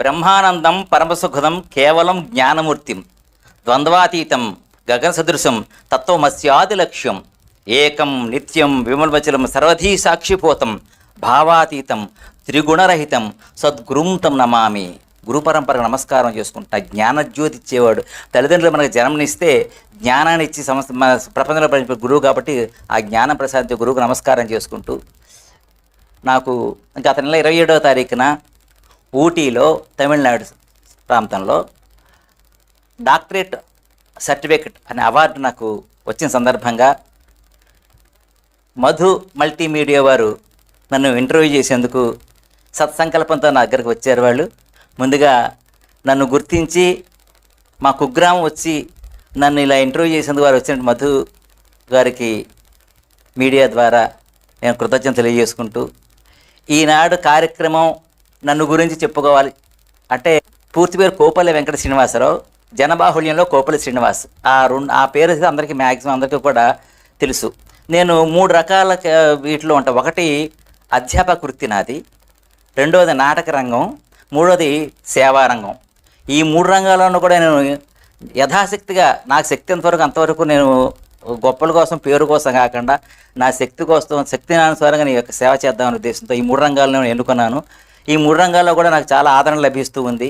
బ్రహ్మానందం పరమసుఖదం కేవలం జ్ఞానమూర్తిం ద్వంద్వాతీతం గగనసదృశం తత్వమస్యాది లక్ష్యం ఏకం నిత్యం విమల్వచలం సర్వధీ సాక్షిపోతం భావాతీతం త్రిగుణరహితం సద్గురుం తం నమామి. గురు పరంపరకు నమస్కారం చేసుకుంటా. జ్ఞానజ్యోతి ఇచ్చేవాడు. తల్లిదండ్రులు మనకు జన్మనిస్తే జ్ఞానాన్ని ఇచ్చి మన ప్రపంచంలో పరిచే గురువు కాబట్టి ఆ జ్ఞానం ప్రసాదించే గురువుకు నమస్కారం చేసుకుంటూ, నాకు గత నెల 27వ తారీఖున ఊటీలో తమిళనాడు ప్రాంతంలో డాక్టరేట్ సర్టిఫికెట్ అనే అవార్డు నాకు వచ్చిన సందర్భంగా మధు మల్టీమీడియా వారు నన్ను ఇంటర్వ్యూ చేసేందుకు సత్సంకల్పంతో నా దగ్గరికి వచ్చారు. వాళ్ళు ముందుగా నన్ను గుర్తించి మా కుగ్రామం వచ్చి నన్ను ఇలా ఇంటర్వ్యూ చేసేందుకు వారు వచ్చిన మధు గారికి మీడియా ద్వారా నేను కృతజ్ఞత తెలియజేసుకుంటూ, ఈనాడు కార్యక్రమం నన్ను గురించి చెప్పుకోవాలి అంటే పూర్తి పేరు కోపల్లి వెంకట శ్రీనివాసరావు, జనబాహుళ్యంలో కోపల్లి శ్రీనివాస్. ఆ పేరు అందరికీ మ్యాక్సిమం అందరికీ కూడా తెలుసు. నేను 3 రకాల వీటిలో ఉంటాను. ఒకటి అధ్యాపక వృత్తి నాది, రెండవది నాటక రంగం, మూడవది సేవారంగం. ఈ 3 రంగాల్లోనూ కూడా నేను యథాశక్తిగా నాకు శక్తి ఎంతవరకు అంతవరకు నేను గొప్పల కోసం పేరు కోసం కాకుండా నా శక్తి కోసం శక్తినానుసారంగా నేను సేవ చేద్దామనే ఉద్దేశంతో ఈ 3 రంగాలను నేను ఎన్నుకున్నాను. ఈ 3 రంగాల్లో కూడా నాకు చాలా ఆదరణ లభిస్తూ ఉంది.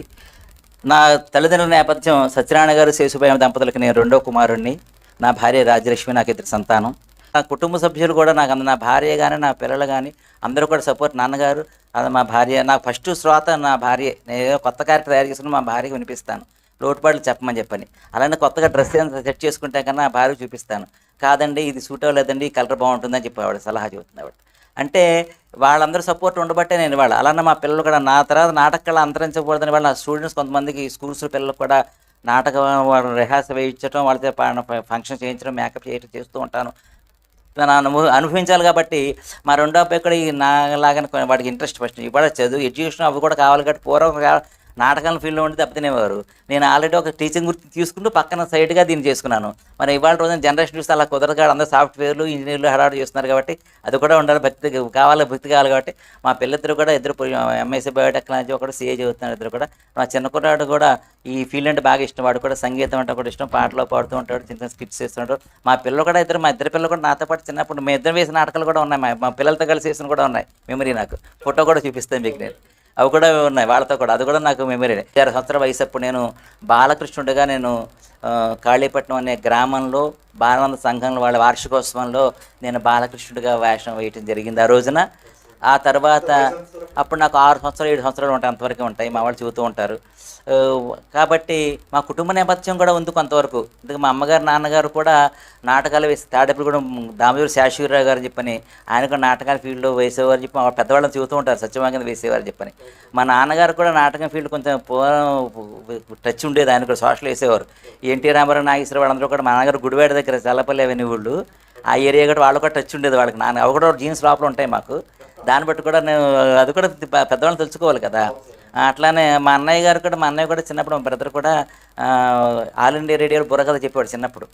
నా తల్లిదండ్రుల నేపథ్యం సత్యనారాయణ గారు శేషుభాయం దంపతులకి నేను 2వ కుమారుణ్ణి, నా భార్య రాజ్యలక్ష్మి, నాకు 2 సంతానం. నా కుటుంబ సభ్యులు కూడా నాకు నా భార్య కానీ నా పిల్లలు కానీ అందరూ కూడా సపోర్ట్. నాన్నగారు, అది మా భార్య. నాకు ఫస్ట్ శ్రోత నా భార్య. నేను కొత్త క్యారెక్టర్ తయారు చేసుకుని మా భార్యకి వినిపిస్తాను, లోటుపాట్లు చెప్పమని చెప్పని. అలానే కొత్తగా డ్రెస్ సెట్ చేసుకుంటే కన్నా నా భార్యకు చూపిస్తాను. కాదండి ఇది సూట్ అవ్వలేదండి, ఈ కలర్ బాగుంటుందని చెప్పి ఆవిడ సలహా చెబుతుంది. ఆవిడ అంటే వాళ్ళందరూ సపోర్ట్ ఉండబట్టే నేను వాళ్ళు. అలానే మా పిల్లలు కూడా నా తర్వాత నాటక కళ అంతరించకూడదని వాళ్ళ నా స్టూడెంట్స్ కొంతమందికి స్కూల్స్ పిల్లలకు కూడా నాటకం రిహార్సల్ వేయించడం, వాళ్ళతో ఫంక్షన్ చేయించడం, మేకప్ చేయడం చేస్తూ ఉంటాను. అనుభవించాలి కాబట్టి మా 2వ అబ్బాయి కూడా నాలాగా వాడికి ఇంట్రెస్ట్ ఫస్ట్ ఇవాళ చదువు ఎడ్యుకేషన్ అవి కూడా కావాలి కాబట్టి పూర్వం నాటకాల ఫీల్డ్లో ఉండి దెబ్బతినేవారు. నేను ఆల్రెడీ ఒక టీచింగ్ వృత్తి తీసుకుంటూ పక్కన సైడ్గా దీన్ని చేసుకున్నాను. మరి ఇవాళ రోజున జనరేషన్ చూస్తే అలా కుదరదు. అందరూ సాఫ్ట్వేర్లు ఇంజనీర్లు హడాడు చేస్తున్నారు కాబట్టి అది కూడా ఉండాలి. భక్తి కావాలి కాబట్టి మా పిల్లలిద్దరు కూడా ఎంఎస్సీ బయోటెక్నాలజీ, ఒకటి సిఏ చదువుతున్నారు. ఇద్దరు కూడా మా చిన్న కుర్రాడు కూడా ఈ ఫీల్డ్ అంటే బాగా ఇష్టం. వాడు కూడా సంగీతం అంటే కూడా ఇష్టం, పాటలు పాడుతూ ఉంటాడు, చిన్న స్కిట్స్ చేస్తుంటాడు. మా పిల్లలు కూడా మా ఇద్దరు పిల్లలు కూడా నాతో పాటు చిన్నప్పుడు మేము ఇద్దరు వేసిన నాటకాలు కూడా ఉన్నాయి. మా పిల్లలతో కలిసి వేసిన కూడా ఉన్నాయి. మెమరీ నాకు ఫోటో కూడా చూపిస్తాను మీకు నేను. అవి కూడా ఉన్నాయి వాళ్ళతో కూడా. అది కూడా నాకు మెమరీ. 6 సంవత్సరాల వయసు అప్పుడు నేను బాలకృష్ణుడిగా నేను కాళీపట్నం అనే గ్రామంలో బాలానంద సంఘంలో వాళ్ళ వార్షికోత్సవంలో నేను బాలకృష్ణుడిగా వేషం వేయటం జరిగింది ఆ రోజున. ఆ తర్వాత అప్పుడు నాకు 6 సంవత్సరాలు 7 సంవత్సరాలు ఉంటాయి, అంతవరకు ఉంటాయి. మా వాళ్ళు చెబుతూ ఉంటారు. కాబట్టి మా కుటుంబ నేపథ్యం కూడా ఉంది కొంతవరకు. అందుకే మా అమ్మగారు నాన్నగారు కూడా నాటకాలు వేసి తాడేపుడు కూడా దామోదర శాశ్వీరావు గారు చెప్పని ఆయన కూడా నాటకాల ఫీల్డ్లో వేసేవారు చెప్పి మా పెద్దవాళ్ళని చెబుతూ ఉంటారు, సత్యవాంగన వేసేవారు చెప్పని. మా నాన్నగారు కూడా నాటకం ఫీల్డ్ కొంచెం టచ్ ఉండేది. ఆయన కూడా సోషల్ వేసేవారు. ఎన్టీ రామారావు, నాగేశ్వరరావు వాళ్ళందరూ కూడా మా నాన్నగారు గుడివాడ దగ్గర చల్లపల్లి అవన్నీ వాళ్ళు ఆ ఏరియా కూడా వాళ్ళు కూడా టచ్ ఉండేది వాళ్ళకి. అవి కూడా జీన్స్ లోపల ఉంటాయి మాకు. దాన్ని బట్టి కూడా నేను అది కూడా పెద్దవాళ్ళని తెలుసుకోవాలి కదా. అట్లానే మా అన్నయ్య కూడా చిన్నప్పుడు మా బ్రదర్ కూడా ఆల్ ఇండియా రేడియోలో బుర్రకథ చెప్పేవాడు చిన్నప్పుడు.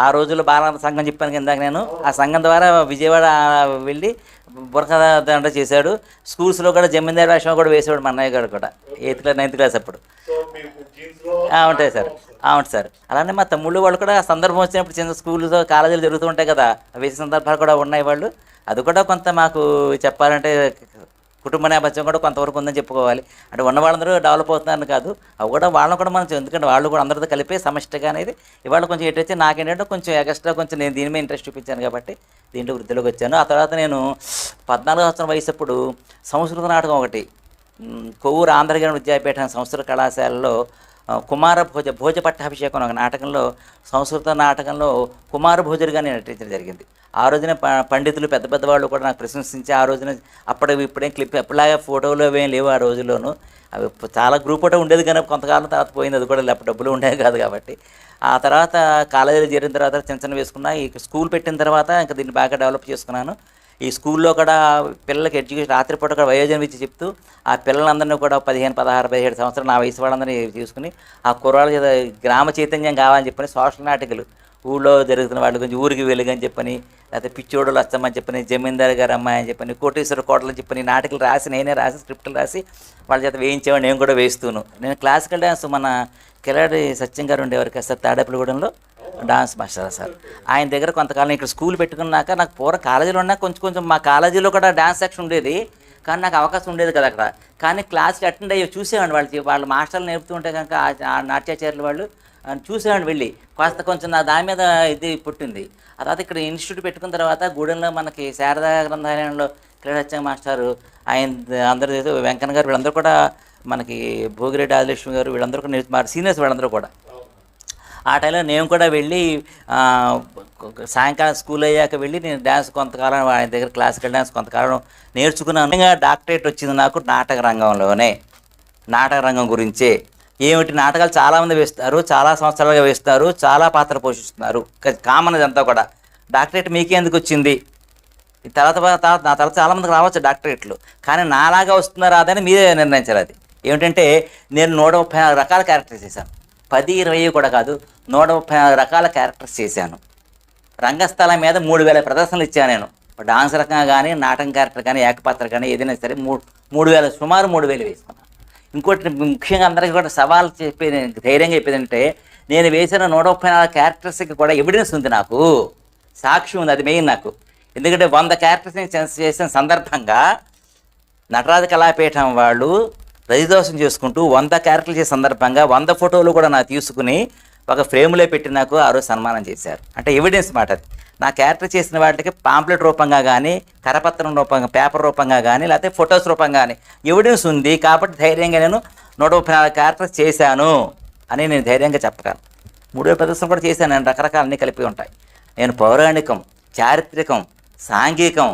ఆ రోజుల్లో బాలానంద సంఘం చెప్పాను కిందాక నేను. ఆ సంఘం ద్వారా విజయవాడ వెళ్ళి బుర్రకథ దండ చేశాడు. స్కూల్స్లో కూడా జమీందారు వేషం కూడా వేసేవాడు మా అన్నయ్య గారు కూడా 8th క్లాస్ 9th క్లాస్ అప్పుడు. ఉంటాయి సార్, అవును సార్. అలానే మా తమ్ముళ్ళు వాళ్ళు కూడా సందర్భం వచ్చినప్పుడు చిన్న స్కూల్తో కాలేజీలు జరుగుతూ ఉంటాయి కదా, వేసే సందర్భాలు కూడా ఉన్నాయి వాళ్ళు. అది కూడా కొంత మాకు చెప్పాలంటే కుటుంబ నేపథ్యం కూడా కొంతవరకు ఉందని చెప్పుకోవాలి. అంటే ఉన్న వాళ్ళందరూ డెవలప్ అవుతున్నారని కాదు, అవి కూడా వాళ్ళని కూడా మనం ఎందుకంటే వాళ్ళు కూడా అందరితో కలిపే సమష్టిగా అనేది ఇవాళ కొంచెం ఎటు వచ్చి నాకేంటంటే కొంచెం ఎక్స్ట్రా కొంచెం నేను దీని మీద ఇంట్రెస్ట్ చూపించాను కాబట్టి దీంట్లో వృద్ధిలోకి వచ్చాను. ఆ తర్వాత నేను 14వ సంవత్సరం వయసు అప్పుడు సంస్కృత నాటకం ఒకటి కొవ్వూరు ఆంధ్రగిరి విద్యాపీఠం సంస్కృత కళాశాలలో కుమార భోజ పట్టాభిషేకం ఒక నాటకంలో సంస్కృత నాటకంలో కుమార భోజుడిగా నేను నటించడం జరిగింది. ఆ రోజున పండితులు పెద్ద పెద్ద వాళ్ళు కూడా నాకు ప్రశంసించి ఆ రోజున ఇప్పుడేం క్లిప్ ఎప్పటిలాగా ఫోటోలు ఏం లేవు ఆ రోజుల్లోనూ. అవి చాలా గ్రూప్ ఫోటో ఉండేది కానీ కొంతకాలం తర్వాత పోయింది. అది కూడా డబ్బులు ఉండేది కాదు కాబట్టి. ఆ తర్వాత కాలేజీలో చేరిన తర్వాత చిన్న వేసుకున్నా. ఈ స్కూల్ పెట్టిన తర్వాత ఇంకా దీన్ని బాగా డెవలప్ చేసుకున్నాను. ఈ స్కూల్లో కూడా పిల్లలకి ఎడ్యుకేషన్ రాత్రిపూట కూడా వయోజనం ఇచ్చి చెప్తూ ఆ పిల్లలందరినీ కూడా 15, 16, 17 సంవత్సరాలు నా వయసు వాళ్ళందరినీ తీసుకుని ఆ కుర్రాళ్ళ చేత గ్రామ చైతన్యం కావాలని చెప్పని సోషల్ నాటికలు ఊళ్ళో జరుగుతున్న వాళ్ళ గురించి ఊరికి వెలుగని చెప్పని, లేకపోతే పిచ్చోడులు వస్తామని చెప్పని, జమీందారు గారు అమ్మాయి అని చెప్పని, కోటేశ్వర కోటలు చెప్పని నాటకాలు రాసి నేనే రాసి స్క్రిప్టులు రాసి వాళ్ళ చేత వేయించేవాడు. నేను కూడా వేస్తూను. నేను క్లాసికల్ డ్యాన్స్ మన కిలాడి సత్యం గారు ఉండేవారు కదా సార్ తాడేపల్లిగూడెంలో డాన్స్ మాస్టర్ సార్. ఆయన దగ్గర కొంతకాలం ఇక్కడ స్కూల్ పెట్టుకున్నాక నాకు పూర్వ కాలేజీలో ఉన్నా కొంచెం మా కాలేజీలో కూడా డాన్స్ సెక్షన్ ఉండేది, కానీ నాకు అవకాశం ఉండేది కదా అక్కడ. కానీ క్లాస్కి అటెండ్ అయ్యి చూసేవాడిని, వాళ్ళ మాస్టర్లు నేర్పుతూ ఉంటే కనుక ఆ నాట్యాచార్యులు వాళ్ళు చూసేవాడిని వెళ్ళి కొంచెం నా దాని మీద ఇది పుట్టింది. ఆ తర్వాత ఇక్కడ ఇన్స్టిట్యూట్ పెట్టుకున్న తర్వాత గూడెంలో మనకి శారదా గ్రంథాలయంలో క్రీడాచంగ మాస్టారు, ఆయన అందరూ వెంకన్న గారు వీళ్ళందరూ కూడా మనకి భోగిరెడ్డి ఆదిలక్ష్మి గారు వీళ్ళందరూ కూడా మా సీనియర్స్ వీళ్ళందరూ కూడా. ఆ టైంలో నేను కూడా వెళ్ళి సాయంకాలం స్కూల్ అయ్యాక వెళ్ళి నేను డ్యాన్స్ కొంతకాలం ఆయన దగ్గర క్లాసికల్ డ్యాన్స్ కొంతకాలం నేర్చుకున్నాను. డాక్టరేట్ వచ్చింది నాకు నాటక రంగంలోనే, నాటక రంగం గురించే. ఏమిటి నాటకాలు చాలామంది వేస్తారు, చాలా సంవత్సరాలుగా వేస్తారు, చాలా పాత్ర పోషిస్తున్నారు, కామన్ ఇదంతా కూడా. డాక్టరేట్ మీకే ఎందుకు వచ్చింది? తర్వాత నా తర్వాత చాలామందికి రావచ్చు డాక్టరేట్లు, కానీ నాలాగా వస్తున్నారా అదని మీరే నిర్ణయించాలి. అది ఏమిటంటే నేను 134 రకాల క్యారెక్టర్స్ చేశాను, 10-20 కూడా కాదు, 134 రకాల క్యారెక్టర్స్ చేశాను. రంగస్థలం మీద 3000 ప్రదర్శనలు ఇచ్చాను నేను. డాన్స్ రకంగా కానీ, నాటకం క్యారెక్టర్ కానీ, ఏకపాత్ర కానీ ఏదైనా సరే 3000 సుమారు 3000 వేసుకున్నాను. ఇంకోటి ముఖ్యంగా అందరికీ కూడా సవాల్ చెప్పేది, ధైర్యంగా చెప్పేది అంటే నేను వేసిన 134 క్యారెక్టర్స్కి కూడా ఎవిడెన్స్ ఉంది, నాకు సాక్షి ఉంది. అది మెయిన్ నాకు. ఎందుకంటే 100 క్యారెక్టర్స్ని చేసిన సందర్భంగా నటరాజ కళాపీఠం వాళ్ళు రజిదోషం చేసుకుంటూ 100 క్యారెక్టర్లు చేసే సందర్భంగా 100 ఫోటోలు కూడా నాకు తీసుకుని ఒక ఫ్రేమ్లో పెట్టి నాకు ఆ రోజు సన్మానం చేశారు. అంటే ఎవిడెన్స్ మాట అది. నా క్యారెక్టర్ చేసిన వాటికి పాంప్లెట్ రూపంగా కానీ, కరపత్రం రూపంగా, పేపర్ రూపంగా కానీ, లేకపోతే ఫొటోస్ రూపంగా కానీ ఎవిడెన్స్ ఉంది. కాబట్టి ధైర్యంగా నేను 134 క్యారెక్టర్స్ చేశాను అని నేను ధైర్యంగా చెప్పగలను. 3 ప్రదర్శనలు కూడా చేశాను నేను, రకరకాలన్నీ కలిపి ఉంటాయి. నేను పౌరాణికం, చారిత్రకం, సాంఘికం,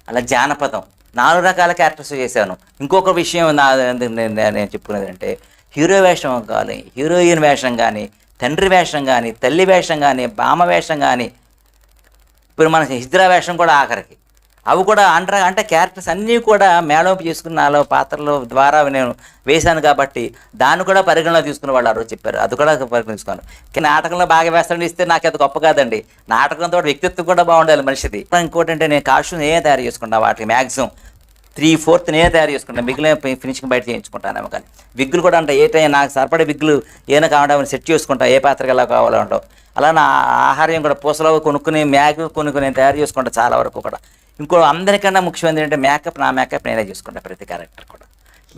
అలా జానపదం 4 రకాల క్యారెక్టర్స్ చేశాను. ఇంకొక విషయం నేను చెప్పుకునేది అంటే హీరో వేషం కానీ, హీరోయిన్ వేషం కానీ, తండ్రి వేషం కానీ, తల్లి వేషం కానీ, బామ్మ వేషం కానీ, ఇప్పుడు మన హిజ్రా వేషం కూడా ఆఖరికి, అవి కూడా అంటే క్యారెక్టర్స్ అన్నీ కూడా మేళంపు చేసుకున్న నాలో పాత్రల ద్వారా నేను వేశాను. కాబట్టి దాన్ని కూడా పరిగణలో తీసుకున్న వాళ్ళు ఆ రోజు చెప్పారు, అది కూడా పరిగణ తీసుకున్నాను. కానీ నాటకంలో బాగా వేస్తాను ఇస్తే నాకు అది గొప్ప కాదండి. నాటకంతో వ్యక్తిత్వం కూడా బాగుండాలి మనిషిది. ఇంకోటి అంటే నేను కాస్ట్యూమ్ నేనే తయారు చేసుకుంటాను, వాటికి మ్యాక్సిమం 3/4 నేనే తయారు చేసుకుంటాను, మిగిలిన ఫినిషింగ్ బయట చేయించుకుంటాను. కానీ విగ్గులు కూడా అంటే ఏ టైం నాకు సరిపడే విగ్గులు ఏమైనా కావడం సెట్ చేసుకుంటా, ఏ పాత్రకి ఎలా కావాలంటావు. అలా నా ఆహార్యం కూడా పూసలో కొనుక్కుని కొనుక్కుని నేను తయారు చేసుకుంటాను చాలా వరకు కూడా. ఇంకో అందరికన్నా ముఖ్యం ఏంటంటే మేకప్, నా మేకప్ నేనే చేసుకుంటాను. ప్రతి క్యారెక్టర్ కూడా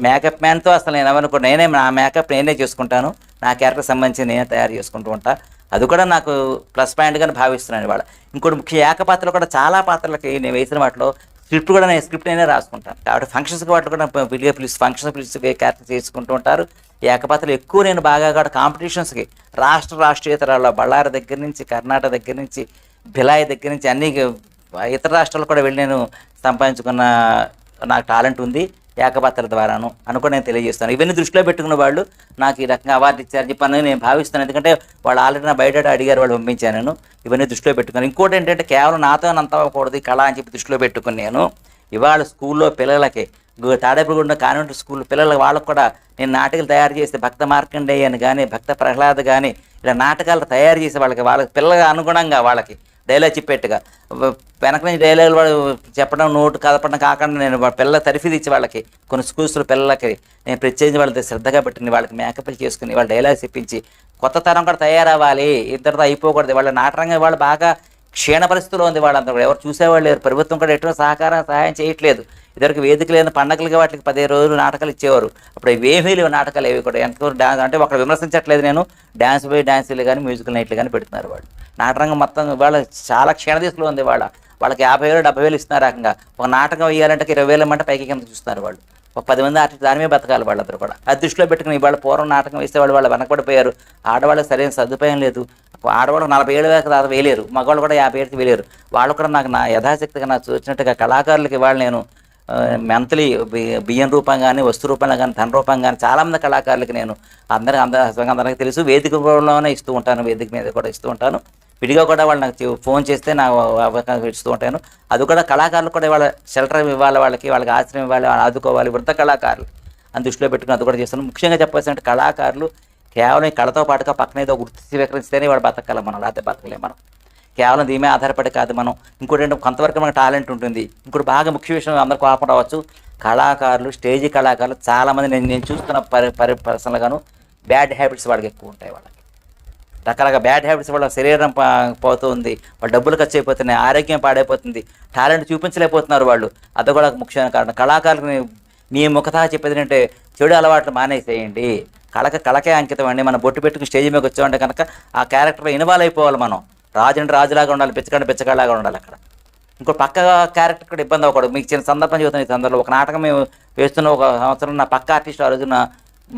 మేకప్ మ్యాన్తో అసలు నేను ఎవరనుకుంటా, నా మేకప్ నేనే చేసుకుంటాను. నా క్యారెక్టర్ సంబంధించి నేనే తయారు చేసుకుంటూ ఉంటా. అది కూడా నాకు ప్లస్ పాయింట్గానే భావిస్తున్నాను ఇవాళ. ఇంకోటి ముఖ్య ఏకపాత్రలు కూడా చాలా పాత్రలకి నేను వేసిన వాటిలో స్క్రిప్ట్ కూడా నేను నేనే రాసుకుంటాను. కాబట్టి ఫంక్షన్స్కి వాటిలో కూడా ఫంక్షన్స్ పిలిచి క్యారెక్టర్ చేసుకుంటూ ఉంటారు. ఏకపాత్రలు ఎక్కువ నేను బాగా కూడా కాంపిటీషన్స్కి రాష్ట్రీయతరాల్లో బళ్ళారి దగ్గర నుంచి, కర్ణాటక దగ్గర నుంచి, భిలాయి దగ్గర నుంచి అన్ని ఇతర రాష్ట్రాలు కూడా వెళ్ళి నేను సంపాదించుకున్న నాకు టాలెంట్ ఉంది ఏకపాత్రల ద్వారాను అనుకో నేను తెలియజేస్తాను. ఇవన్నీ దృష్టిలో పెట్టుకున్న వాళ్ళు నాకు ఈ రకంగా అవార్డు ఇచ్చారు చెప్పని నేను భావిస్తాను. ఎందుకంటే వాళ్ళు ఆల్రెడీ నా బయట అడిగారు, వాళ్ళు పంపించాను. నేను ఇవన్నీ దృష్టిలో పెట్టుకున్నాను. ఇంకోటి ఏంటంటే కేవలం నాతో అంత అవ్వకూడదు కళ అని చెప్పి దృష్టిలో పెట్టుకుని నేను ఇవాళ స్కూల్లో పిల్లలకి తాడేపల్లిగూడెం కాన్వెంట్ స్కూల్ పిల్లలకి వాళ్ళకు కూడా నేను నాటకాలు తయారు చేస్తే భక్త మార్కండేయ అని కానీ, భక్త ప్రహ్లాద్ కానీ ఇలా నాటకాలు తయారు చేసి వాళ్ళకి పిల్లలకి అనుగుణంగా వాళ్ళకి డైలాగ్ చెప్పేట్టుగా వెనక నుంచి డైలాగులు వాడు చెప్పడం, నోటు కదపడం కాకుండా నేను పిల్లల తరఫీదు ఇచ్చి వాళ్ళకి కొన్ని స్కూల్స్లో పిల్లలకి నేను ప్రత్యేకించి వాళ్ళతో శ్రద్ధగా పెట్టింది, వాళ్ళకి మేకప్లు చేసుకుని వాళ్ళ డైలాగ్స్ చెప్పించి కొత్త తరం కూడా తయారవ్వాలి, ఇద్దరితో అయిపోకూడదు. వాళ్ళ నాటకంగా వాళ్ళు బాగా క్షీణ పరిస్థితుల్లో ఉంది. వాళ్ళంతా కూడా ఎవరు చూసేవాళ్ళు లేరు. ప్రభుత్వం కూడా ఎటువంటి సహాయం చేయట్లేదు. ఇదివరకు వేదిక లేని పండగలకి వాటికి 15 రోజులు నాటకాలు ఇచ్చేవారు. అప్పుడు ఇవేమీ లేవు నాటకాలు ఏవి కూడా. ఎంతవరకు డాన్స్ అంటే ఒకరు విమర్శించట్లేదు నేను, డాన్సులు కానీ మ్యూజికల్ నైట్లు కానీ పెడుతున్నారు వాళ్ళు. నాటకంగా మొత్తం వాళ్ళ చాలా క్షీణదశలో ఉంది. వాళ్ళకి 50,000 70,000 ఇస్తున్నారు. రకంగా ఒక నాటకం వేయాలంటే 20,000 మంట పైకి కింద చూస్తున్నారు వాళ్ళు. ఒక 10 మంది ఆర్టిస్ట్ దాని మీద బతకాలి వాళ్ళందరూ కూడా. అది దృష్టిలో పెట్టుకుని ఇవాళ పూర్వం నాటకం వేసేవాళ్ళు వాళ్ళు వెనకబడిపోయారు. ఆడవాళ్ళకి సరైన సదుపాయం లేదు. ఆడవాళ్ళు 40 ఏళ్ళ దాకా వేయలేరు, మగవాళ్ళు కూడా 50 ఏళ్ళకి వేయలేరు. వాళ్ళు కూడా నాకు నా యథాశక్తిగా నాకు వచ్చినట్టుగా కళాకారులకి ఇవాళ నేను మంత్లీ బియ్యం రూపం కానీ, వస్తు రూపంలో కానీ, ధన రూపం కానీ చాలామంది కళాకారులకి నేను అందరికీ తెలుసు వేదికలోనే ఇస్తూ ఉంటాను, వేదిక మీద కూడా ఇస్తూ ఉంటాను. విడిగా కూడా వాళ్ళు నాకు ఫోన్ చేస్తే నా అవకాశం ఇస్తూ ఉంటాను. అది కూడా కళాకారులు కూడా ఇవాళ షెల్టర్ ఇవ్వాలి, వాళ్ళకి ఆశ్రయం ఇవ్వాలి, ఆదుకోవాలి వృద్ధ కళాకారులు అని దృష్టిలో పెట్టుకుని అది కూడా చేస్తాను. ముఖ్యంగా చెప్పాల్సిన కళాకారులు కేవలం ఈ కళతో పాటుగా పక్కన ఏదో వృత్తి స్వీకరిస్తేనే వాడు బతకాలి, మనం లేకపోతే బతకలేం. మనం కేవలం దీమే ఆధారపడి కాదు. మనం ఇంకోటి ఏంటంటే కొంతవరకు మనకు టాలెంట్ ఉంటుంది. ఇంకోటి బాగా ముఖ్య విషయం అందరూ కోపం రావచ్చు, కళాకారులు, స్టేజీ కళాకారులు చాలామంది నేను చూస్తున్న పర్సనల్గాను బ్యాడ్ హ్యాబిట్స్ వాళ్ళకి ఎక్కువ ఉంటాయి. వాళ్ళకి రకరకాల బ్యాడ్ హ్యాబిట్స్, వాళ్ళ శరీరం పోతుంది, వాళ్ళ డబ్బులు ఖర్చు అయిపోతున్నాయి, ఆరోగ్యం పాడైపోతుంది, టాలెంట్ చూపించలేకపోతున్నారు వాళ్ళు. అది కూడా ముఖ్యమైన కారణం. కళాకారులకు మీ ముఖతా చెప్పేది ఏంటంటే చెడు అలవాట్లు మానేసేయండి, కళకే అంకితం అండి. మనం బొట్టు పెట్టుకుని స్టేజ్ మీదకి వచ్చామంటే కనుక ఆ క్యారెక్టర్లో ఇన్వాల్వ్ అయిపోవాలి. మనం రాజు అంటే రాజులాగా ఉండాలి, బిచ్చగాడిలాగా ఉండాలి అక్కడ. ఇంకో పక్క క్యారెక్టర్ కూడా ఇబ్బంది అవ్వకూడదు. మీకు చిన్న సందర్భం చెబుతాను. ఈ సందర్భంలో ఒక నాటకం మేము వేస్తున్న ఒక సంవత్సరం నా పక్క ఆర్టిస్ట్ ఆ రోజున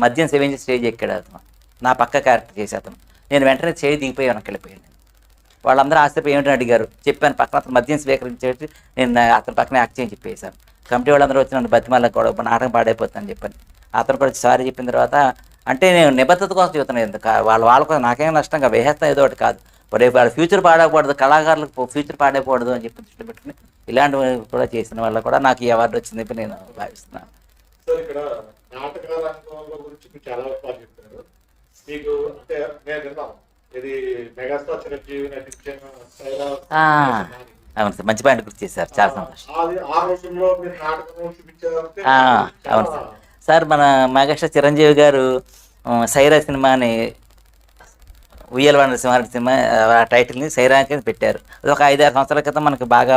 మద్యం సేవించి స్టేజ్ ఎక్కాడు అతను, నా పక్క క్యారెక్టర్ చేసి అతను. నేను వెంటనే చేయి దిగిపోయి వెనక్కి వెళ్ళిపోయాను. వాళ్ళందరూ ఆశ్చర్యపోయి ఏమిటని అడిగారు. చెప్పాను పక్కన అతను మద్యం స్వీకరించేసి నేను అతని పక్కన యాక్ట్ చేయని చెప్పేశాను. కమిటీ వాళ్ళందరూ వచ్చి నన్ను బతిమాలకు కూడా నాటకం పాడైపోతుందని చెప్పాను. అతను కూడా సారీ చెప్పిన తర్వాత అంటే నేను నిబద్ధత కోసం చెబుతున్నాను. ఎందుకు వాళ్ళ కోసం నాకేం నష్టంగా వేసేస్తాను, ఏదో ఒకటి కాదు. రేపు వాళ్ళ ఫ్యూచర్ పాడకూడదు, కళాకారులకు ఫ్యూచర్ పాడకూడదు అని చెప్పి దృష్టి పెట్టుకుని ఇలాంటివి కూడా చేసిన వల్ల కూడా నాకు ఈ అవార్డు వచ్చింది చెప్పి నేను భావిస్తున్నాను. సార్ ఇక్కడ నాటక రంగంలో గురించి మీరు చాలా బాగా చెప్పారు. మీకు అంటే నేను విన్నాను, ఇది మెగాస్టార్ చిరంజీవి నటించిన అవును సార్, మంచి పాయింట్ గుర్తు చేశారు, చాలా సంతోషం. ఆ రోజుల్లో మీరు నాటకం చూపించారంటే అవును సార్. సార్ మన మెగాస్టార్ చిరంజీవి గారు సైరా సినిమాని, ఉయ్యాల నరసింహారెడ్డి సినిమా ఆ టైటిల్ని సైరా కింద పెట్టారు. అది ఒక 5-6 సంవత్సరాల క్రితం మనకు బాగా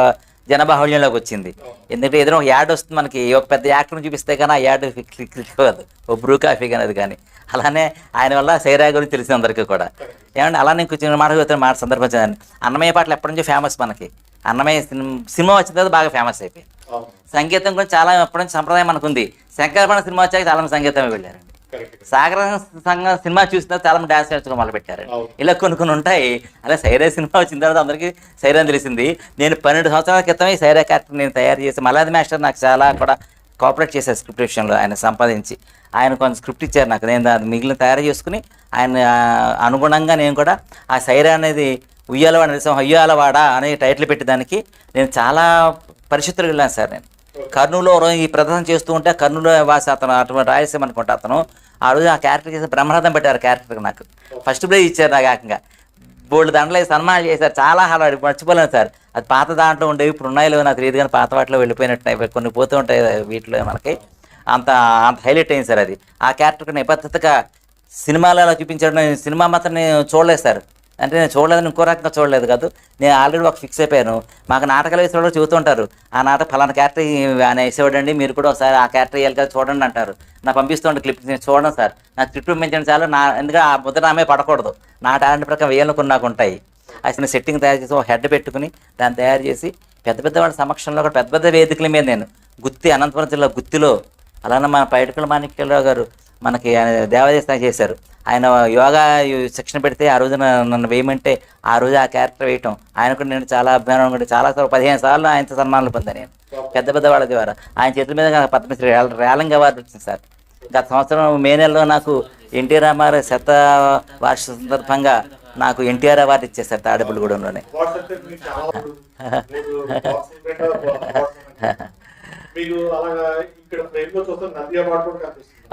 జనబాహుళ్యంలోకి వచ్చింది. ఎందుకంటే ఏదైనా ఒక యాడ్ వస్తుంది మనకి, ఒక పెద్ద యాక్టర్ని చూపిస్తే కానీ ఆ యాడ్ క్లిక్ అవ్వదు, ఓ బ్రూ కాఫీ కానీ అది కానీ. అలానే ఆయన వల్ల సైరా గురించి తెలిసింది అందరికీ కూడా. ఏమంటే అలానే కొంచెం మాట మాట సందర్భించాను. అన్నమయ్య పాటలు ఎప్పటి నుంచో ఫేమస్ మనకి. అన్నమయ్య సినిమా వచ్చిన తర్వాత బాగా ఫేమస్ అయిపోయింది. సంగీతం గురించి చాలా ఎప్పటి నుంచి సంప్రదాయం మనకు ఉంది. శంకరపణ సినిమా వచ్చాక చాలా మంది సంగీతమే వెళ్ళారండి. సాగర సంఘం సినిమా చూసిన చాలా మంది డాన్స్ నేర్చుకుని మొదలు పెట్టారు. ఇలా కొన్ని ఉంటాయి. అలా సైరా సినిమా వచ్చిన తర్వాత అందరికీ సైరా అని తెలిసింది. నేను 12 సంవత్సరాల క్రితమే సైరా క్యారెక్టర్ నేను తయారు చేసి, మల్లాది మాస్టర్ నాకు చాలా కూడా కోఆపరేట్ చేశారు స్క్రిప్ట్ విషయంలో. ఆయన సంపాదించి ఆయన కొంత స్క్రిప్ట్ ఇచ్చారు నాకు. నేను దాన్ని మిగిలిన తయారు చేసుకుని ఆయన అనుగుణంగా నేను కూడా ఆ సైరా అనేది ఉయ్యాలవాడ నరసింహ ఉయ్యాలవాడ అనే టైటిల్ పెట్టేదానికి నేను చాలా పరిస్థితులు వెళ్ళాను సార్. నేను కర్నూలులో ఈ ప్రదర్శన చేస్తూ ఉంటే కర్నూలు వాసి అతను అటువంటి రాయలసీమ అనుకుంటా అతను ఆ రోజు ఆ క్యారెక్టర్ చేసి బ్రహ్మరథం పెట్టారు. క్యారెక్టర్కి నాకు ఫస్ట్ ప్రైజ్ ఇచ్చారు. నాకు ఏకంగా బోల్డ్ దాంట్లో సన్మానం చేశారు. చాలా హాలు మర్చిపోలేను సార్. అది పాత దాంట్లో ఉండేవి, ఇప్పుడు ఉన్నాయో నాకు తెలియదు కానీ పాత వాటిలో వెళ్ళిపోయినట్టు కొన్ని పోతూ ఉంటాయి వీటిలో మనకి. అంత హైలైట్ అయింది సార్ అది. ఆ క్యారెక్టర్కి నిబద్ధతగా సినిమాలలో చూపించడం, నేను సినిమా మాత్రం నేను చూడలేదు సార్. అంటే నేను చూడలేదని ఇంకో రకంగా చూడలేదు కాదు, నేను ఆల్రెడీ ఒక ఫిక్స్ అయిపోయాను. మాకు నాటకాలు వేసేవాళ్ళు చెబుతూ ఉంటారు, ఆ నాటక ఫలానా క్యారెక్టర్ ఆయన వేసేవాడండి, మీరు కూడా ఒకసారి ఆ క్యారెక్టర్ వేయాలి కదా చూడండి అంటారు. నాకు పంపిస్తుంటే క్లిప్ నేను చూడండి సార్, నాకు స్క్రిప్ట్ పంపించండి చాలు. ఎందుకంటే ఆ ముద్ర నామే పడకూడదు, నా టాలెంట్ ప్రకారం వేయాలని కొన్ని నాకు ఉంటాయి. అసలు సెట్టింగ్ తయారు చేసి ఒక హెడ్ పెట్టుకుని దాన్ని తయారు చేసి పెద్ద వాళ్ళ సమక్షంలో కూడా పెద్ద వేదికల మీద నేను అనంతపురం జిల్లా గుత్తిలో, అలానే మన పైడికల మాణిక్యరావు గారు మనకి దేవాదేశం చేశారు. ఆయన యోగా శిక్షణ పెడితే ఆ రోజున నన్ను వేయమంటే ఆ రోజు ఆ క్యారెక్టర్ వేయటం ఆయన కూడా నేను చాలా అభిమానం కూడా చాలా 15 సార్లు ఆయనతో సన్మానాలు పొందాను నేను పెద్ద వాళ్ళ ద్వారా. ఆయన చేతుల మీద నాకు పద్మశ్రీ రేలంగి అవార్డు వచ్చింది సార్. గత సంవత్సరం మే నెలలో నాకు ఎన్టీ రామారావు వార్షిక సందర్భంగా నాకు ఎన్టీఆర్ అవార్డు ఇచ్చేసారు తాడేపల్లిగూడెంలోనే.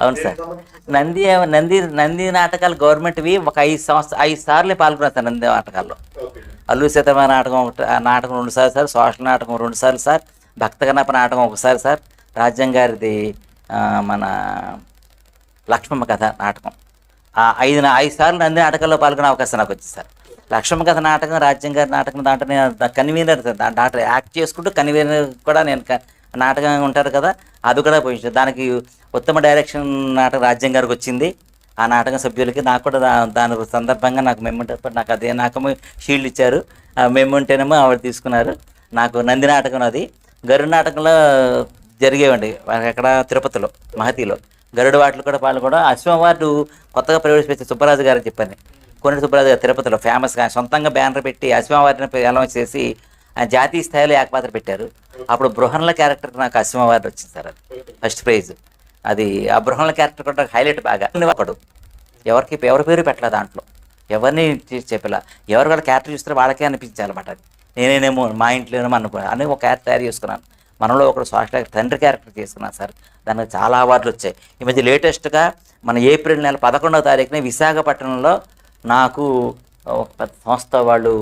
అవును సార్. నంది నాటకాలు గవర్నమెంట్వి ఒక 5 సార్లు పాల్గొన్నారు సార్. నంది నాటకాల్లో అల్లూరి సీతమ్మ నాటకం 2 సార్లు సార్, సోషల్ నాటకం 2 సార్లు సార్, భక్త కన్నప్ప నాటకం 1 సారి సార్, రాజ్యం గారిది మన లక్ష్మమ్మ కథ నాటకం 5 సార్లు నంది నాటకాల్లో పాల్గొనే అవకాశం నాకు వచ్చింది సార్. లక్ష్మమ్మ కథ నాటకం, రాజ్యం గారి నాటకం దాంట్లో నేను కన్వీనర్ సార్. దాంట్లో యాక్ట్ చేసుకుంటూ కన్వీనర్ కూడా నేను నాటకం ఉంటారు కదా అది కూడా పోయించారు. దానికి ఉత్తమ డైరెక్షన్ నాటకం రాజ్యం గారికి వచ్చింది. ఆ నాటకం సభ్యులకి నాకు కూడా దాని సందర్భంగా నాకు మెమెంటో నాకు అదే నాకము షీల్డ్ ఇచ్చారు. ఆ మెమెంటేనేమో ఆవిడ తీసుకున్నారు. నాకు నంది నాటకం అది గరుడ నాటకంలో జరిగేవండి ఎక్కడ తిరుపతిలో మహతిలో గరుడు వాటిలో కూడా పాల్గొనడం. అశ్వం అవార్డు కొత్తగా ప్రవేశపెట్టే సుబ్బరాజు గారు చెప్పాను. కొన్నిటి సుబ్బరాజు గారు తిరుపతిలో ఫేమస్గా సొంతంగా బ్యానర్ పెట్టి అశ్వం అవార్డుని అనౌన్స్ చేసి ఆయన జాతీయ స్థాయిలో ఏకపాత్ర పెట్టారు. అప్పుడు బృహన్ల క్యారెక్టర్కి నాకు అశ్వం అవార్డు వచ్చింది సార్. అది ఫస్ట్ ప్రైజ్. అది ఆ బృహన్ల క్యారెక్టర్ కూడా హైలైట్ బాగా. ఒకడు ఎవరి పేరు పెట్టలే దాంట్లో, ఎవరిని చెప్పలా, ఎవరు కూడా క్యారెక్టర్ చూస్తారో వాళ్ళకే అనిపించాలన్నమాట. అది నేనేమో మా ఇంట్లోనేమో అనుకో అని ఒక క్యారెక్టర్ తయారు చేసుకున్నాను. మనలో ఒకడు సోషల్ తండ్రి క్యారెక్టర్ చేసుకున్నాను సార్. దానికి చాలా అవార్డులు వచ్చాయి. ఈ మధ్య లేటెస్ట్గా మన ఏప్రిల్ నెల 11వ తారీఖున విశాఖపట్నంలో నాకు ఒక పెద్ద సంస్థ వాళ్ళు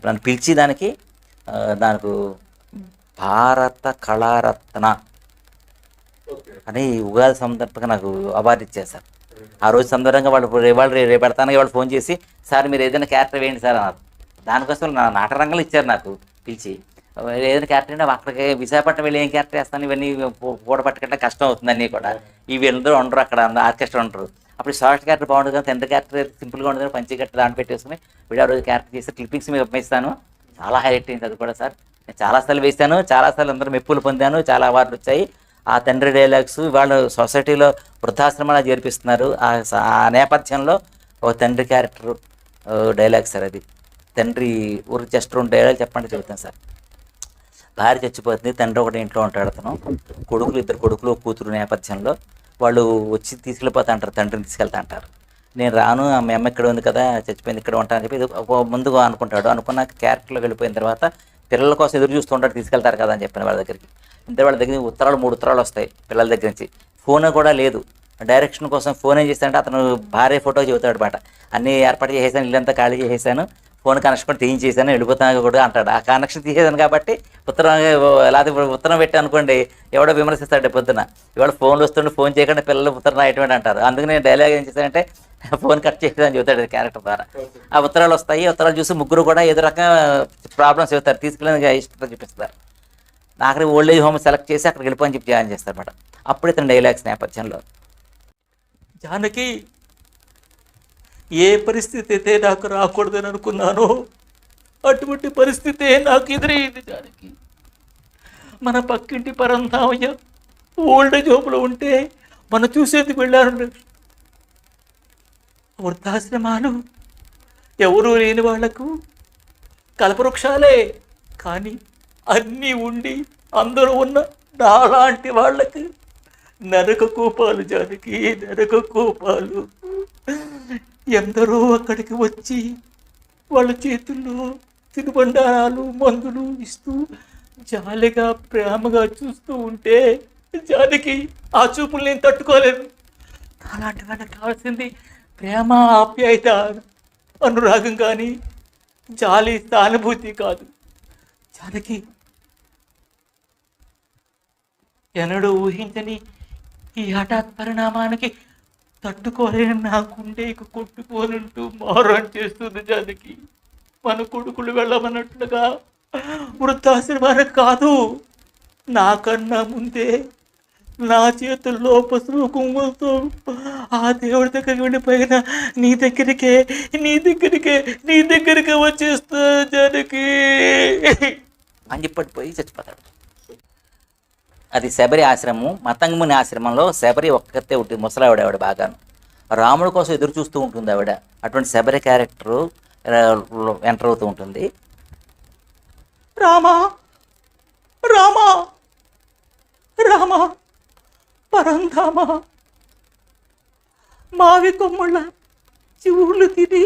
నన్ను పిలిచి దానికి భారత కళారత్న అని ఉగాది సందర్భంగా నాకు అవార్డు ఇచ్చారు సార్. ఆ రోజు సందర్భంగా వాళ్ళు రేపెడతానికి వాళ్ళు ఫోన్ చేసి, సార్ మీరు ఏదైనా క్యారెక్టర్ వేయండి సార్ అన్నారు. దానికోసం నా నాటరంగంలో ఇచ్చారు నాకు పిలిచి. ఏదైనా క్యారెక్టర్ అంటే అక్కడికి విశాఖపట్నం వెళ్ళి ఏం క్యారెక్టర్ వేస్తాను, ఇవన్నీ పూట పట్టుకుంటే కష్టం అవుతుంది. అన్నీ కూడా ఇవి అందరూ ఉండరు, అక్కడ ఆర్కెస్ట్రా ఉండరు. అప్పుడు షార్ట్ క్యారెక్టర్ బాగుంటుంది కదా, తండ్రి క్యారెక్టర్ సింపుల్గా ఉంటుంది కదా, పంచి కట్ట దాన్ని పెట్టేసుకుని వీడియో రోజు క్యారెక్టర్ చేసి క్లిప్పింగ్స్ మీద పంపిస్తాను. చాలా హైలైట్ అయింది అది కూడా సార్. నేను చాలాసార్లు వేశాను, చాలాసార్లు అందరూ మెప్పులు పొందాను, చాలా అవార్డులు వచ్చాయి. ఆ తండ్రి డైలాగ్స్ వాళ్ళు సొసైటీలో వృద్ధాశ్రమాలు చేర్పిస్తున్నారు. ఆ నేపథ్యంలో ఒక తండ్రి క్యారెక్టర్ డైలాగ్ సార్. అది తండ్రి ఊరికి జస్ట్ 2 డైలాగ్ చెప్పండి చెబుతాను సార్. భార్య చచ్చిపోతుంది, తండ్రి ఒకటి ఇంట్లో ఉంటాడు. అతను ఇద్దరు కొడుకులు కూతురు నేపథ్యంలో వాళ్ళు వచ్చి తీసుకెళ్ళిపోతా అంటారు, తండ్రిని తీసుకెళ్తా అంటారు. నేను రాను, ఆ అమ్మ ఇక్కడ ఉంది కదా, చచ్చిపోయింది, ఇక్కడ ఉంటానని చెప్పి ముందుగా అనుకుంటాడు. అనుకున్నాక క్యారెక్టర్లోకి వెళ్ళిపోయిన తర్వాత పిల్లల కోసం ఎదురు చూస్తూ ఉంటాడు, తీసుకెళ్తారు కదా అని చెప్పిన వాళ్ళ దగ్గరికి. ఇంత వాళ్ళ దగ్గర 3 ఉత్తరాలు వస్తాయి పిల్లల దగ్గర నుంచి. ఫోన్ కూడా లేదు, డైరెక్షన్ కోసం ఫోన్ ఏం చేస్తాడంటే అతను భార్య ఫోటో చెబుతాడు అనమాట. అన్నీ ఏర్పాటు చేసేసాను, ఇల్లంతా ఖాళీ చేసేసాను, ఫోన్ కనెక్షన్ కూడా తీయించేసాను, వెళ్ళిపోతాను కూడా అంటాడు. ఆ కనెక్షన్ తీసేసాను కాబట్టి ఉత్తరం పెట్టి అనుకోండి ఎవడో విమర్శిస్తాడు పొద్దున. ఇవాళ ఫోన్లు వస్తుండే ఫోన్ చేయకుండా పిల్లలు ఉత్తరం రాయటం అంటారు. అందుకు నేను డైలాగ్ ఏం చేశానంటే ఫోన్ కట్ చేసేదని చెబుతాడు క్యారెక్టర్ ద్వారా. ఆ ఉత్తరాలు వస్తాయి, ఉత్తరాలు చూసి ముగ్గురు కూడా ఏదో రకంగా ప్రాబ్లమ్స్ చెబుతారు, తీసుకెళ్ళి ఇష్టం చూపిస్తారు. ఆఖరి ఓల్డేజ్ హోమ్ సెలెక్ట్ చేసి అక్కడికి వెళ్ళిపోని చెప్పి జాయిన్ చేస్తారు అనమాట. అప్పుడు ఇతను డైలాగ్స్ నేపథ్యంలో, జానకి ఏ పరిస్థితి అయితే నాకు రాకూడదని అనుకున్నానో అటువంటి పరిస్థితే నాకు ఎదురయ్యింది జానకి. మన పక్కింటి పరంధామయ్య ఓల్డేజ్ హోమ్లో ఉంటే మనం చూసేందుకు వెళ్ళాను. వృద్ధాశ్రమాలు ఎవరూ లేని వాళ్లకు కల్పవృక్షాలే, కానీ అన్నీ ఉండి అందరూ ఉన్న నాలాంటి వాళ్ళకి నరక కూపాలు జానకి, నరక కూపాలు. ఎందరో అక్కడికి వచ్చి వాళ్ళ చేతుల్లో తినుబండారాలు మందులు ఇస్తూ జాలిగా ప్రేమగా చూస్తూ ఉంటే జానకి ఆ చూపులు నేను తట్టుకోలేను. అలాంటి వాళ్ళకి కావాల్సింది ప్రేమ, ఆప్యాయత, అనురాగం కానీ జాలి సానుభూతి కాదు. జానకి ఎన్నడూ ఊహించని ఈ హఠాత్ పరిణామానికి తట్టుకోలేని నా గుండెకు కొట్టుకోనంటూ మారం చేస్తుంది జానకి. మన కొడుకులు వెళ్ళమన్నట్లుగా వృద్ధాశ్రమానికి కాదు, నాకన్నా ముందే నా చేతుల్లో పసుపు కుంకుమతో ఆ దేవుడి దగ్గరికి వెళ్ళిపోయిన నీ దగ్గరికే వచ్చేస్తా జానకి అని చెప్పిపోయి చచ్చిపోతాడు. అది శబరి ఆశ్రమం. మతంగుముని ఆశ్రమంలో శబరి ఒక్కతే ఉంటుంది, ముసలావిడ బాగాను. రాముడి కోసం ఎదురు చూస్తూ ఉంటుంది ఆవిడ. అటువంటి శబరి క్యారెక్టరు ఎంటర్ అవుతూ ఉంటుంది. రామా రామా రామా పరంధామా, మావి కొమ్ముళ్ళ చెవులు తిని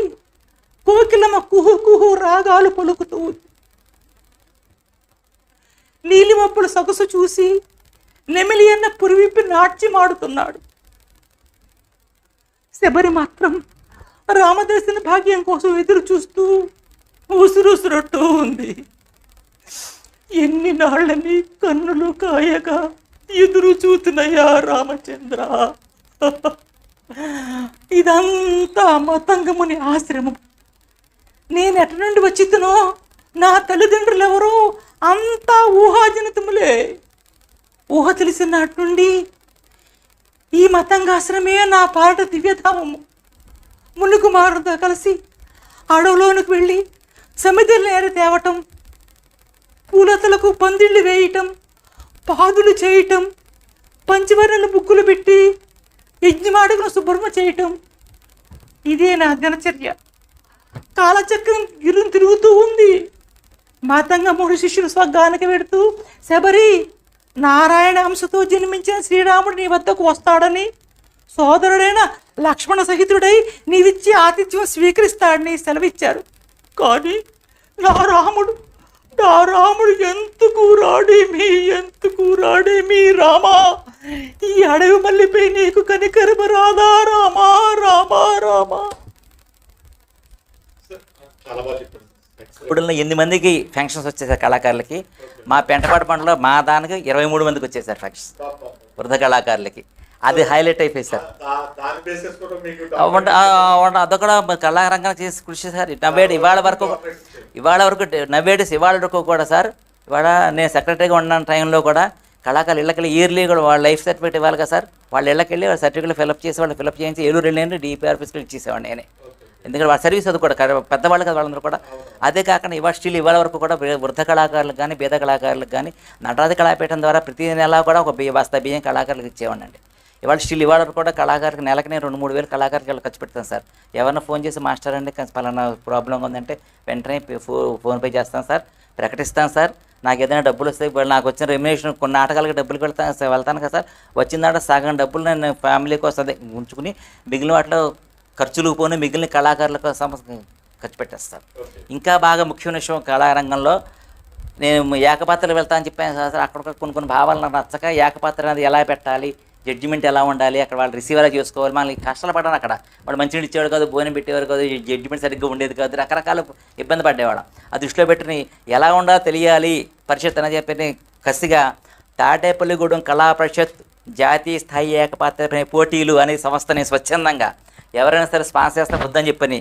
కోకిలమ్మ కుహు కుహు రాగాలు పలుకుతూ, నీలిమప్పుల సొగసు చూసి నెమిలి అన్న పురివిప్పి నాట్యమాడుతున్నాడు. శబరి మాత్రం రామదర్శన భాగ్యం కోసం ఎదురు చూస్తూ ఉసురుసురట్టు ఉంది. ఎన్ని నాళ్ళని కన్నులు కాయగా ఎదురు చూతున్నాయా రామచంద్ర. ఇదంతా మతంగముని ఆశ్రమం. నేను ఎట నుండి వచ్చితునో, నా తల్లిదండ్రులు ఎవరో అంతా ఊహాజనితములే. ఊహ తెలిసిన నాటి నుండి ఈ మతంగాశ్రమే నా పాట దివ్యధామము. మునుకుమారుతో కలిసి అడవులోనికి వెళ్ళి సమిధులు నేర తేవటం, పూలతలకు పందిళ్ళు వేయటం, పాదులు చేయటం, పంచవర్ణలు బుక్కులు పెట్టి యజ్ఞమాడుగును శుభ్రమ చేయటం, ఇదే నా దినచర్య. కాలచక్రం గిరును తిరుగుతూ ఉంది. మాతంగా 3 శిష్యులు స్వర్గానికి వెడుతూ, శబరి, నారాయణ అంశతో జన్మించిన శ్రీరాముడు నీ వద్దకు వస్తాడని, సోదరుడైన లక్ష్మణ సహితుడై నీవిచ్చి ఆతిథ్యం స్వీకరిస్తాడని సెలవిచ్చారు. కానీ నా రాముడు నా రాముడు ఎందుకు రాడేమి రామా, ఈ అడవి మళ్ళీపై నీకు కనికరమ రాధా రామా రామా రామా. చాలా బాగా చెప్పారు. ఇప్పుడు 8 మందికి ఫంక్షన్స్ వచ్చేసారు కళాకారులకి. మా పెంటపాటి పంటలో మా దానికి 23 మందికి వచ్చేసారు ఫంక్షన్స్ వృద్ధ కళాకారులకి. అది హైలైట్ అయిపోయింది సార్. దాని బేసిస్ కూడా మీకు అదొక కళారంగం చేసి కృషి సార్. ఇవాళ వరకు కూడా సార్, ఇవాళ నేను సెక్రటరీగా ఉన్న టైంలో కూడా కళాకారులు ఇళ్ళకెళ్ళి ఇయర్లీ కూడా వాళ్ళ లైఫ్ సర్టిఫికేట్ ఇవ్వాలి కదా సార్. వాళ్ళ ఇళ్ళకెళ్ళి వాళ్ళ సర్టిఫికేట్ ఫిల్అప్ చేసి వాళ్ళు ఫిల్అప్ చేయించి ఏలూరు వెళ్ళి డిపి ఆఫీస్కి ఇచ్చేసేవాడిని నేనే. ఎందుకంటే వాళ్ళ సర్వీస్ అది కూడా పెద్దవాళ్ళు కదా వాళ్ళందరూ కూడా. అదే కాకుండా ఇవాళ వరకు కూడా వృద్ధ కళాకారులకు కానీ పేద కళాకారులకు కానీ నటరాజ కళాపీఠం ద్వారా ప్రతి నెల కూడా ఒక బస్తా బియ్యం కళాకారులకు ఇచ్చేవాడిని అండి. ఇవాళ వరకు కూడా కళాకారులకు నెలకి నేను 2-3 వేలు కళాకారులకు ఖర్చు పెడతాను సార్. ఎవరన్నా ఫోన్ చేసి మాస్టర్ అండి పలానా ప్రాబ్లం ఉందంటే వెంటనే ఫోన్పే చేస్తాను సార్, ప్రకటిస్తాను సార్. నాకు ఏదైనా డబ్బులు వస్తాయి, నాకు వచ్చిన రెమ్యునేషన్ కొన్ని నాటకాలకి డబ్బులు వెళ్తాను కదా సార్. వచ్చిన దాంట్లో సగం డబ్బులు నేను ఫ్యామిలీ కోసం అదే ఉంచుకుని మిగిలిన వాటిలో ఖర్చులకు పోనీ మిగిలిన కళాకారులకు ఖర్చు పెట్టేస్తాను. ఇంకా బాగా ముఖ్యమైన విషయం కళారంగంలో నేను ఏకపాత్రలు వెళ్తా అని చెప్పాను సార్. అక్కడ కొన్ని భావాలు నాకు నచ్చక ఏకపాత్ర అనేది ఎలా పెట్టాలి, జడ్జిమెంట్ ఎలా ఉండాలి, అక్కడ వాళ్ళు రిసీవర్ చేసుకోవాలి, మనకి కష్టాలు పడ్డాను. అక్కడ వాళ్ళు మంచినీళ్ళు ఇచ్చేవాడు కాదు, భోజనం పెట్టేవారు కాదు, జడ్జిమెంట్ సరిగ్గా ఉండేది కాదు, రకరకాల ఇబ్బంది పడేవాళ్ళం. అది దృష్టిలో పెట్టుకుని ఎలా ఉండాలో తెలియాలి పరిషత్ అని చెప్పి కసిగా తాటేపల్లిగూడెం కళా పరిషత్ జాతీయ స్థాయి ఏకపాత్ర పోటీలు అనే సంస్థని స్వచ్ఛందంగా ఎవరైనా సరే స్పాన్సర్ చేస్తే వద్దని చెప్పని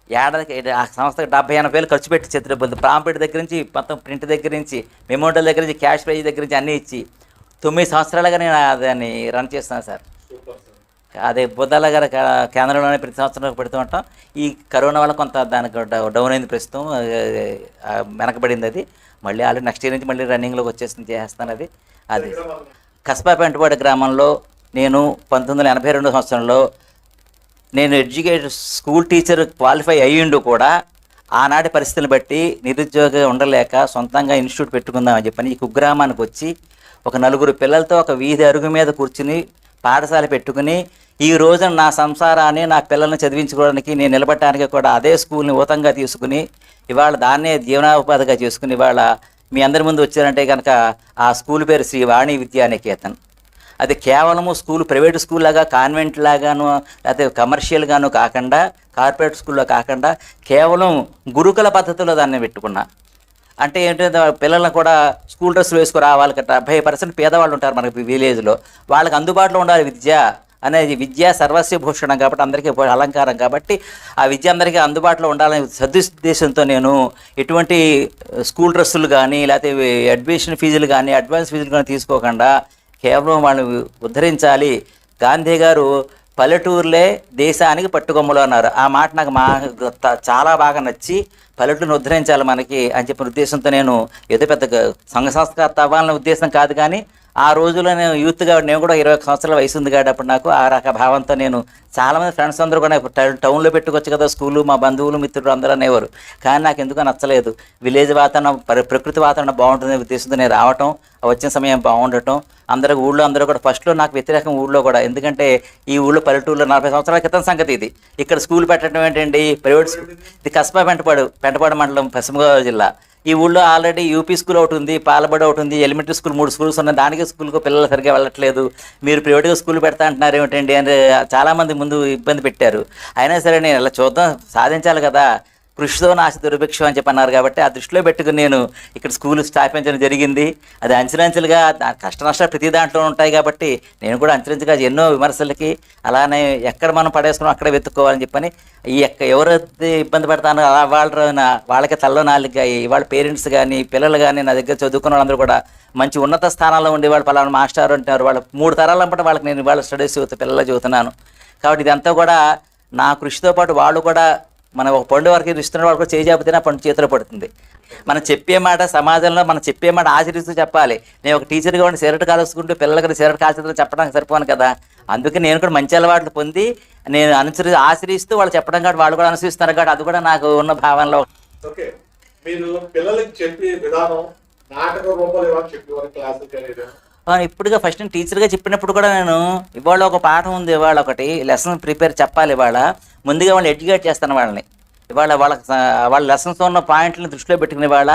ఏడాదికి ఆ సంస్థకి 70-80 వేలు ఖర్చు పెట్టి చిత్రబద్దు ప్రాంపెట్ దగ్గర నుంచి మొత్తం ప్రింట్ దగ్గర నుంచి మెమోరియల్ దగ్గర నుంచి క్యాష్ ప్రైజ్ దగ్గర నుంచి అన్నీ ఇచ్చి 9 సంవత్సరాలుగా నేను దాన్ని రన్ చేస్తున్నాను సార్. అదే బుద్ధాల గారి కేంద్రంలోనే ప్రతి సంవత్సరం పెడుతూ ఉంటాం. ఈ కరోనా వల్ల కొంత దానికి డౌన్ అయింది, ప్రస్తుతం వెనకబడింది. అది మళ్ళీ ఆల్రెడీ నెక్స్ట్ ఇయర్ నుంచి మళ్ళీ రన్నింగ్లోకి చేస్తాను. అది కస్బా పెంటపాడు గ్రామంలో నేను 1982 సంవత్సరంలో నేను స్కూల్ టీచర్ క్వాలిఫై అయ్యిండు కూడా ఆనాటి పరిస్థితులను బట్టి నిరుద్యోగం ఉండలేక సొంతంగా ఇన్స్టిట్యూట్ పెట్టుకుందామని చెప్పని ఈ కుగ్రామానికి వచ్చి ఒక 4 పిల్లలతో ఒక వీధి అరుగు మీద కూర్చుని పాఠశాల పెట్టుకుని ఈ రోజున నా సంసారాన్ని నా పిల్లల్ని చదివించుకోవడానికి నేను నిలబడటానికి కూడా అదే స్కూల్ని ఊతంగా తీసుకుని ఇవాళ దాన్నే జీవనోపాధిగా చేసుకుని ఇవాళ మీ అందరి ముందు వచ్చారంటే కనుక ఆ స్కూల్ పేరు శ్రీ వాణి విద్యానికేతన్. అది కేవలము స్కూల్ ప్రైవేట్ స్కూల్ లాగా కాన్వెంట్ లాగాను లేకపోతే కమర్షియల్గాను కాకుండా కార్పొరేట్ స్కూల్లో కాకుండా కేవలం గురుకుల పద్ధతిలో దాన్ని పెట్టుకున్నా. అంటే ఏంటంటే పిల్లలను కూడా స్కూల్ డ్రెస్సులు వేసుకుని రావాలి. 70% పేదవాళ్ళు ఉంటారు మనకి విలేజ్లో, వాళ్ళకి అందుబాటులో ఉండాలి విద్య అనేది. విద్య సర్వస్వ భూషణం కాబట్టి అందరికీ అలంకారం కాబట్టి ఆ విద్య అందరికీ అందుబాటులో ఉండాలనే సదుద్దేశంతో నేను ఎటువంటి స్కూల్ డ్రెస్సులు కానీ లేకపోతే అడ్మిషన్ ఫీజులు కానీ అడ్వాన్స్ ఫీజులు కానీ తీసుకోకుండా కేవలం వాళ్ళని ఉద్ధరించాలి. గాంధీ గారు పల్లెటూరులే దేశానికి పట్టుకొమ్మలు అన్నారు. ఆ మాట నాకు చాలా బాగా నచ్చి పల్లెటూరుని ఉద్ధరించాలి మనకి అని చెప్పిన ఉద్దేశంతో నేను ఏదో పెద్ద సంఘ సంస్కర్త అవ్వాలనే ఉద్దేశం కాదు, కానీ ఆ రోజుల్లో నేను యూత్గా నేను కూడా 21 సంవత్సరాల వయసు ఉంది కాబట్టి అప్పుడు నాకు ఆ రక భావంతో నేను చాలామంది ఫ్రెండ్స్ అందరూ కూడా టౌన్లో పెట్టుకోవచ్చు కదా స్కూలు, మా బంధువులు మిత్రులు అందరూ అనేవారు. కానీ నాకు ఎందుకో నచ్చలేదు. విలేజ్ వాతావరణం ప్రకృతి వాతావరణం బాగుంటుంది ఉద్దేశంతో నేను రావటం, వచ్చిన సమయం బాగుండటం. ఊళ్ళో అందరూ కూడా ఫస్ట్లో నాకు వ్యతిరేకం ఊళ్ళో కూడా, ఎందుకంటే ఈ ఊళ్ళో పల్లెటూరులో 40 సంవత్సరాల క్రితం సంగతి ఇది. ఇక్కడ స్కూల్ పెట్టడం ఏంటండి, ప్రైవేట్ స్కూల్. ఇది కస్బా పెంటపాడు మండలం పశ్చిమ గోదావరి జిల్లా. ఈ ఊళ్ళో ఆల్రెడీ యూపీ స్కూల్ ఒకటి ఉంది, పాలబడి ఒకటి ఉంది, ఎలిమెంటరీ స్కూల్ 3 స్కూల్స్ ఉన్నాయి. దానికి స్కూల్కు పిల్లలు సరిగ్గా వెళ్ళట్లేదు, మీరు ప్రైవేట్గా స్కూల్ పెడతా అంటున్నారు ఏమిటండి అని చాలామంది ముందు ఇబ్బంది పెట్టారు. అయినా సరే నేను ఇలా చూద్దాం, సాధించాలి కదా, కృషితో నాశ దుర్భిక్షం అని చెప్పి అన్నారు. కాబట్టి ఆ దృష్టిలో పెట్టుకుని నేను ఇక్కడ స్కూల్ స్థాపించడం జరిగింది. అది అంచెలంచెలుగా కష్ట నష్టాలు ప్రతి దాంట్లో ఉంటాయి కాబట్టి నేను కూడా అంచెలంచెలుగా ఎన్నో విమర్శలకి అలానే ఎక్కడ మనం పడేసుకున్నాం అక్కడే వెతుక్కోవాలని చెప్పని ఎవరైతే ఇబ్బంది పడతానో వాళ్ళకి తల్లో నాలుగుగా వాళ్ళ పేరెంట్స్ కానీ పిల్లలు కానీ నా దగ్గర చదువుకున్న వాళ్ళందరూ కూడా మంచి ఉన్నత స్థానాల్లో ఉండేవాళ్ళు. పలానా మాస్టర్ అంటారు, వాళ్ళ 3 తరాల పట్ల వాళ్ళకి నేను వాళ్ళ స్టడీస్ పిల్లలు చదువుతున్నాను. కాబట్టి ఇదంతా కూడా నా కృషితో పాటు వాళ్ళు కూడా మనం ఒక పండు వరకు ఇస్తున్న వాళ్ళు కూడా చేయజాపితేనే ఆ పండు చేతిలో పడుతుంది. మనం చెప్పే మాట సమాజంలో మనం చెప్పే మాట ఆచరిస్తూ చెప్పాలి. నేను ఒక టీచర్గా ఉండి సిగరెట్ కాల్చుకుంటూ పిల్లలకి సిగరెట్ కాల్చడం చెప్పడానికి సరిపోను కదా. అందుకే నేను కూడా మంచి అలవాట్లు పొంది నేను ఆచరిస్తూ వాళ్ళు చెప్పడం కాబట్టి వాళ్ళు కూడా అనుసరిస్తున్నారు కాబట్టి అది కూడా నాకు ఉన్న భావనలో. ఓకే, మీరు పిల్లలకి చెప్పే విధానం నాటక రూపంలో ఏమైనా చెప్పేవారు క్లాసులు? ఇప్పుడుగా ఫస్ట్ నేను టీచర్గా చెప్పినప్పుడు కూడా నేను ఇవాళ ఒక పాఠం ఉంది, ఇవాళ ఒకటి లెసన్ ప్రిపేర్ చెప్పాలి. ఇవాళ ముందుగా వాళ్ళని ఎడ్యుకేట్ చేస్తాను. వాళ్ళని వాళ్ళ లెసన్స్ ఉన్న పాయింట్లను దృష్టిలో పెట్టుకునే వాళ్ళ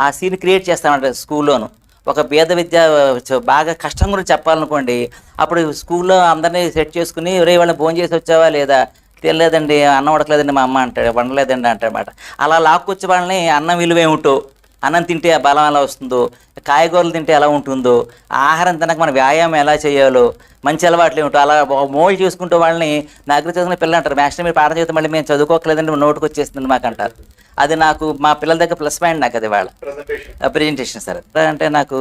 ఆ సీన్ క్రియేట్ చేస్తామంటారు స్కూల్లోను. ఒక పేద విద్య బాగా కష్టం గురించి చెప్పాలనుకోండి, అప్పుడు స్కూల్లో అందరినీ సెట్ చేసుకుని రే వాళ్ళని భోజనం చేసి వచ్చావా లేదా, తెలియలేదండి అన్నం ఉడకలేదండి మా అమ్మ అంటాడు, వండలేదండి అంటాడనమాట. అలా లాక్కొచ్చే వాళ్ళని అన్నం విలువ ఏమిటో, అన్నం తింటే ఆ బలం ఎలా వస్తుందో, కాయగూరలు తింటే ఎలా ఉంటుందో, ఆహారం తినక మన వ్యాయామం ఎలా చేయాలో, మంచి అలవాట్లు ఏమిటో అలా మోల్డ్ చేసుకుంటూ వాళ్ళని నా దగ్గర చదువుకునే పిల్లలు అంటారు, మాస్టర్ మీరు పాఠం చేస్తే మళ్ళీ మేము చదువుకోకలేదండి నోటుకు వచ్చేస్తుంది మాకు అంటారు. అది నాకు మా పిల్లల దగ్గర ప్లస్ పాయింట్ నాకు అది వాళ్ళ ప్రెజెంటేషన్ సార్. అంటే నాకు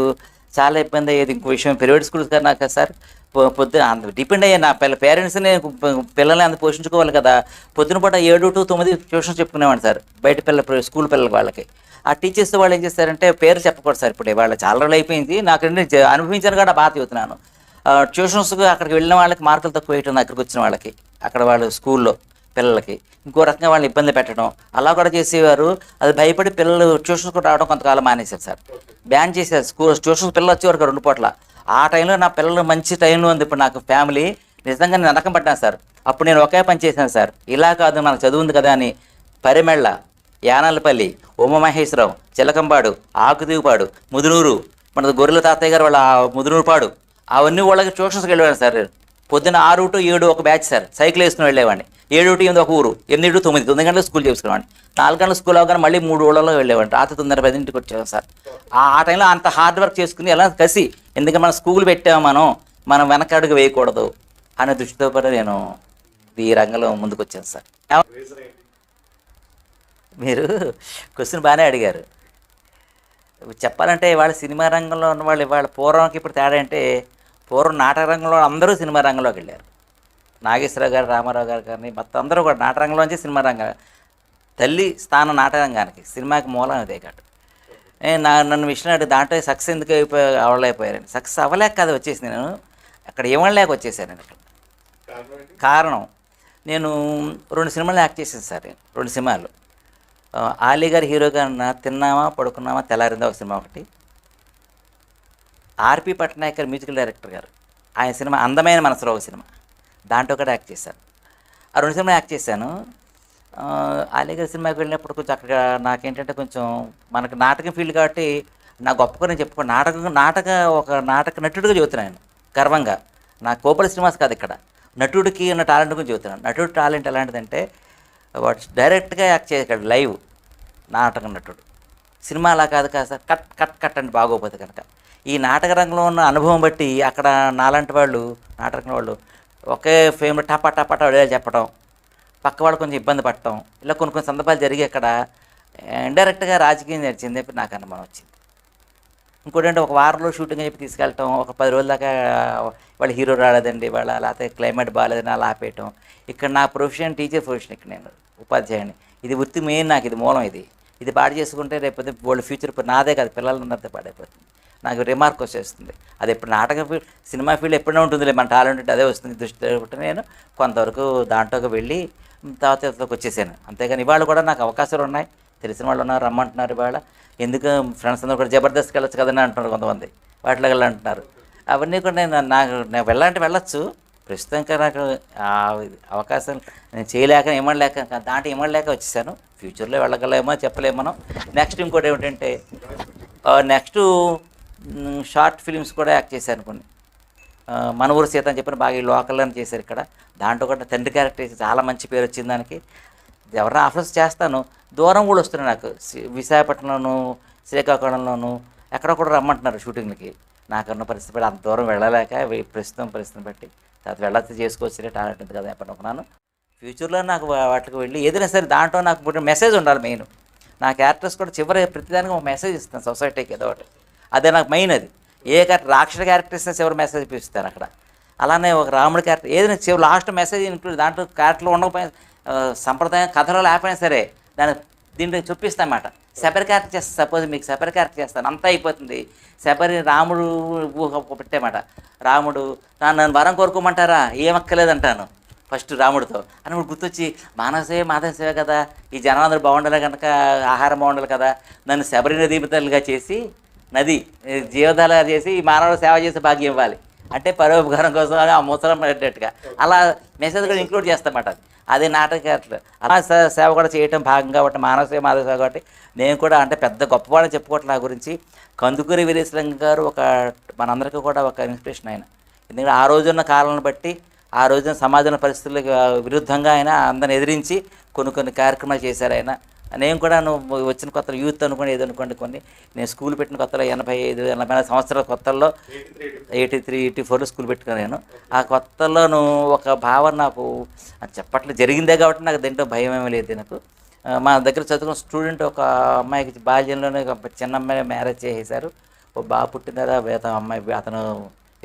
చాలా ఇబ్బంది అయ్యేది. ఇంకో విషయం ప్రైవేట్ స్కూల్స్ గారు నాకు సార్ పొద్దున అంత డిపెండ్ అయ్యే నా పేరెంట్స్ని పిల్లల్ని అంత పోషించుకోవాలి కదా. పొద్దున పూట 7 to 9 ట్యూషన్ చెప్పుకునేవాడు సార్ బయట స్కూల్ పిల్లలకి వాళ్ళకి. ఆ టీచర్స్ వాళ్ళు ఏం చేస్తారంటే పేరు చెప్పకూడదు సార్, ఇప్పుడు వాళ్ళ చాలా రోజులు అయిపోయింది, నాకు అనుభవించాను కూడా బాగా చెబుతున్నాను. ట్యూషన్స్కి అక్కడికి వెళ్ళిన వాళ్ళకి మార్కులు తక్కువ వేయటం, దగ్గరికి వచ్చిన వాళ్ళకి అక్కడ వాళ్ళు స్కూల్లో పిల్లలకి ఇంకో రకంగా వాళ్ళని ఇబ్బంది పెట్టడం అలా కూడా చేసేవారు. అది భయపడి పిల్లలు ట్యూషన్స్కి రావడం కొంతకాలం మానేశారు సార్, బ్యాన్ చేశారు. ట్యూషన్స్ పిల్లలు వచ్చేవారు 2 పూట్ల. ఆ టైంలో నా పిల్లలు మంచి టైంలో ఉంది. ఇప్పుడు నాకు ఫ్యామిలీ నిజంగా నేను నరకం పడ్డాను సార్. అప్పుడు నేను ఒకే పని చేశాను సార్, ఇలా కాదు మనకు చదువు ఉంది కదా అని పరిమెళ్ళ, యానాలపల్లి, ఉమామహేశ్వరం, చిలకంపాడు, ఆకుతీవుపాడు, ముదునూరు, మన గొర్రెల తాతయ్య గారు వాళ్ళ ముదునూరుపాడు, అవన్నీ వాళ్ళకి ట్యూషన్స్కి వెళ్ళేవాడిని సార్. పొద్దున్న 6 to 7 ఒక బ్యాచ్ సార్, సైకిల్ వేసుకుని వెళ్ళేవాడిని. 7 to 8 ఒక ఊరు, 8 to 9 గంటలకు స్కూల్ చేసుకునేవాడిని. 4 గంటల స్కూల్ అవగానే మళ్ళీ 3 ఊళ్ళలో వెళ్ళేవాడిని. రాత్రి 9:10 వచ్చేవాం సార్. ఆ టైంలో అంత హార్డ్ వర్క్ చేసుకుని ఎలా కసి, ఎందుకంటే మనం స్కూల్ పెట్టాము, మనం వెనకడుగు వేయకూడదు అనే దృష్టితో కూడా నేను ఈ రంగంలో ముందుకు వచ్చాను సార్. మీరు క్వశ్చన్ బాగానే అడిగారు. చెప్పాలంటే ఇవాళ సినిమా రంగంలో ఉన్న వాళ్ళు ఇవాళ పూర్వంకి ఇప్పుడు తేడా అంటే, పూర్వం నాటక రంగంలో అందరూ సినిమా రంగంలోకి వెళ్ళారు. నాగేశ్వరరావు గారు, రామారావు గారు కానీ మొత్తం అందరూ కూడా నాటక రంగంలోంచి సినిమా రంగం. తల్లి స్థానం నాటక రంగానికి, సినిమాకి మూలం అదే కాదు. నన్ను విషయం అడిగి దాంట్లో సక్సెస్ ఎందుకు అవ్వలేకపోయారండి. సక్సెస్ అవ్వలేక కాదు వచ్చేసి నేను అక్కడ ఏమలేక వచ్చేసాను నేను అక్కడ. కారణం నేను 2 సినిమాలు యాక్ట్ చేశాను సార్. 2 సినిమాలు ఆలీ గారి హీరోగా ఉన్న తిన్నామా పడుకున్నామా తెల్లారిందా ఒక సినిమా ఒకటి, ఆర్పి పట్నాయక్ గారు మ్యూజికల్ డైరెక్టర్ గారు ఆయన సినిమా అందమైన మనసులో ఒక సినిమా, దాంట్లో కూడా యాక్ట్ చేశాను. ఆ 2 సినిమాలు యాక్ట్ చేశాను. ఆలీ గారి సినిమాకి వెళ్ళినప్పుడు కొంచెం అక్కడ నాకేంటంటే కొంచెం మనకు నాటకం ఫీల్డ్ కాబట్టి నా గొప్పగా నేను చెప్పుకో నాటక నటుడిగా చెబుతున్నాను గర్వంగా. నా కోపల శ్రీనివాస్ కాదు ఇక్కడ, నటుడికి ఉన్న టాలెంట్ గురించి చెబుతున్నాను. నటుడు టాలెంట్ ఎలాంటిదంటే వాడు డైరెక్ట్గా యాక్ట్ చేయగలడు, లైవ్ నాటక నటుడు. సినిమా అలా కాదు సార్, కట్ కట్ కట్ అంటే బాగోపోతుంది కనుక. ఈ నాటక రంగంలో ఉన్న అనుభవం బట్టి అక్కడ నాలాంటి వాళ్ళు నాటకం వాళ్ళు ఒకే ఫేమ్లో టపా టపా టపా చెప్పడం, పక్క వాళ్ళు కొంచెం ఇబ్బంది పడటం, ఇలా కొన్ని సందర్భాలు జరిగి అక్కడ ఇండైరెక్ట్గా రాజకీయం నడిచింది చెప్పి నాకు అనుమానం వచ్చింది. ఇంకోటి అంటే ఒక వారంలో షూటింగ్ చెప్పి తీసుకెళ్ళటం, ఒక 10 రోజుల దాకా వాళ్ళు హీరో రాలేదండి వాళ్ళ, లేకపోతే క్లైమేట్ బాగాలేదని అలా ఆపేయటం. ఇక్కడ నా ప్రొఫెషన్ టీచర్ ప్రొఫెషన్, ఇక్కడ నేను ఉపాధ్యాయుని, ఇది వృత్తి మెయిన్, నాకు ఇది మూలం. ఇది పాడు చేసుకుంటే రేపు వాళ్ళ ఫ్యూచర్ నాదే కాదు పిల్లలు ఉన్నది పాడైపోతుంది. నాకు రిమార్క్ వచ్చేస్తుంది. అది ఎప్పుడు నాటక ఫీల్డ్ సినిమా ఫీల్డ్ ఎప్పుడైనా ఉంటుందిలే, మన టాలెంట్ ఉంటే అదే వస్తుంది దృష్టి. నేను కొంతవరకు దాంట్లోకి వెళ్ళి తర్వాత వచ్చేసాను. అంతేగాని ఇవాళ కూడా నాకు అవకాశాలు ఉన్నాయి, తెలిసిన వాళ్ళు ఉన్నారు, రమ్మంటున్నారు. ఇవాళ ఎందుకు ఫ్రెండ్స్ అందరూ కూడా జబర్దస్త్కి వెళ్ళొచ్చు కదని అంటున్నారు కొంతమంది, వాటిలో వెళ్ళంటున్నారు. అవన్నీ కూడా నేను వెళ్ళాలంటే వెళ్ళొచ్చు. ప్రస్తుతం ఇంకా నాకు అవకాశం నేను చేయలేక ఇమ్మడలేక దాంట్లో ఇమ్మడలేక వచ్చేసాను. ఫ్యూచర్లో వెళ్ళగలేమో చెప్పలేము మనం. నెక్స్ట్ ఇంకోటి ఏమిటంటే నెక్స్ట్ షార్ట్ ఫిలిమ్స్ కూడా యాక్ట్ చేశాను కొన్ని. మన ఊరు సీత అని చెప్పిన బాగా ఈ లోకల్లోనే చేశారు ఇక్కడ. దాంట్లో కూడా తండ్రి క్యారెక్టర్ చేసి చాలా మంచి పేరు వచ్చింది దానికి. ఎవరైనా ఆఫర్స్ చేస్తాను, దూరం కూడా వస్తున్నాయి నాకు. విశాఖపట్నంలోను, శ్రీకాకుళంలోను ఎక్కడ కూడా రమ్మంటున్నారు షూటింగ్లకి. నాకున్న పరిస్థితి బట్టి అంత దూరం వెళ్ళలేక ప్రస్తుతం పరిస్థితిని బట్టి తర్వాత వెళ్ళొచ్చు చేసుకోవచ్చు టాలెంట్ ఉంది కదా అనుకున్నాను. ఫ్యూచర్లో నాకు వాటికి వెళ్ళి ఏదైనా సరే దాంట్లో నాకు మెసేజ్ ఉండాలి మెయిన్. నా క్యారెక్టర్స్ కూడా చివరి ప్రతిదానికి ఒక మెసేజ్ ఇస్తాను సొసైటీకి ఏదో ఒకటి. అదే నాకు మెయిన్. అది ఏ రాక్షస క్యారెక్టర్స్ చివరి మెసేజ్ ఇస్తాను అక్కడ. అలానే ఒక రాముడి క్యారెక్టర్ ఏదైనా చివరి లాస్ట్ మెసేజ్ ఇంక్లూడ్ దాంట్లో క్యారెక్టర్లో ఉండకపోయినా సంప్రదాయం కథలో లేకపోయినా సరే దాన్ని దీంట్లో చూపిస్తామాట. శబరి క్యారెక్టర్ చేస్తాను, సపోజ్ మీకు శబరి క్యారెక్టర్ చేస్తాను, అంతా అయిపోతుంది. శబరి రాముడు ఊహ పెట్టేమాట. రాముడు నన్ను వరం కోరుకోమంటారా, ఏమక్కర్లేదంటాను ఫస్ట్ రాముడితో అని గుర్తొచ్చి మానవసేవ మాధవ సేవ కదా, ఈ జనాలందరూ బాగుండాలి కనుక ఆహారం బాగుండాలి కదా, నన్ను శబరి నదీపతలుగా చేసి నది జీవధార చేసి ఈ మానవుడు సేవ చేసే భాగ్యం ఇవ్వాలి అంటే పరోపకారం కోసం ఆ ముసలం పెట్టేట్టుగా అలా మెసేజ్ కూడా ఇంక్లూడ్ చేస్తామాట. అది నాటకాలు అలా సేవ కూడా చేయటం భాగం కాబట్టి మానవ సేవ మాధవ సేవ కాబట్టి నేను కూడా అంటే పెద్ద గొప్పవాళ్ళని చెప్పుకోవట్లే నా గురించి. కందుకూరి వీరేశలింగం గారు ఒక మనందరికీ కూడా ఒక ఇన్స్పిరేషన్ ఆయన. ఎందుకంటే ఆ రోజున్న కాలాన్ని బట్టి ఆ రోజున సమాజంలో పరిస్థితులకు విరుద్ధంగా ఆయన అందరిని ఎదిరించి కొన్ని కార్యక్రమాలు చేశారు ఆయన. నేను కూడా నువ్వు వచ్చిన కొత్తలో యూత్ అనుకోండి ఏదో అనుకోండి కొన్ని నేను స్కూల్ పెట్టిన కొత్తలో 85-84 సంవత్సరాల కొత్తల్లో 83-84లో స్కూల్ పెట్టుకున్నాను నేను. ఆ కొత్తలోను ఒక భావన నాకు చెప్పట్లు జరిగిందే కాబట్టి నాకు దీంట్లో భయం ఏమీ లేదు నాకు. మా దగ్గర చదువుకున్న స్టూడెంట్ ఒక అమ్మాయికి బాల్యంలోనే ఒక చిన్న అమ్మాయి మ్యారేజ్ చేసేశారు. ఓ బాగా పుట్టిన తర్వాత అమ్మాయి అతను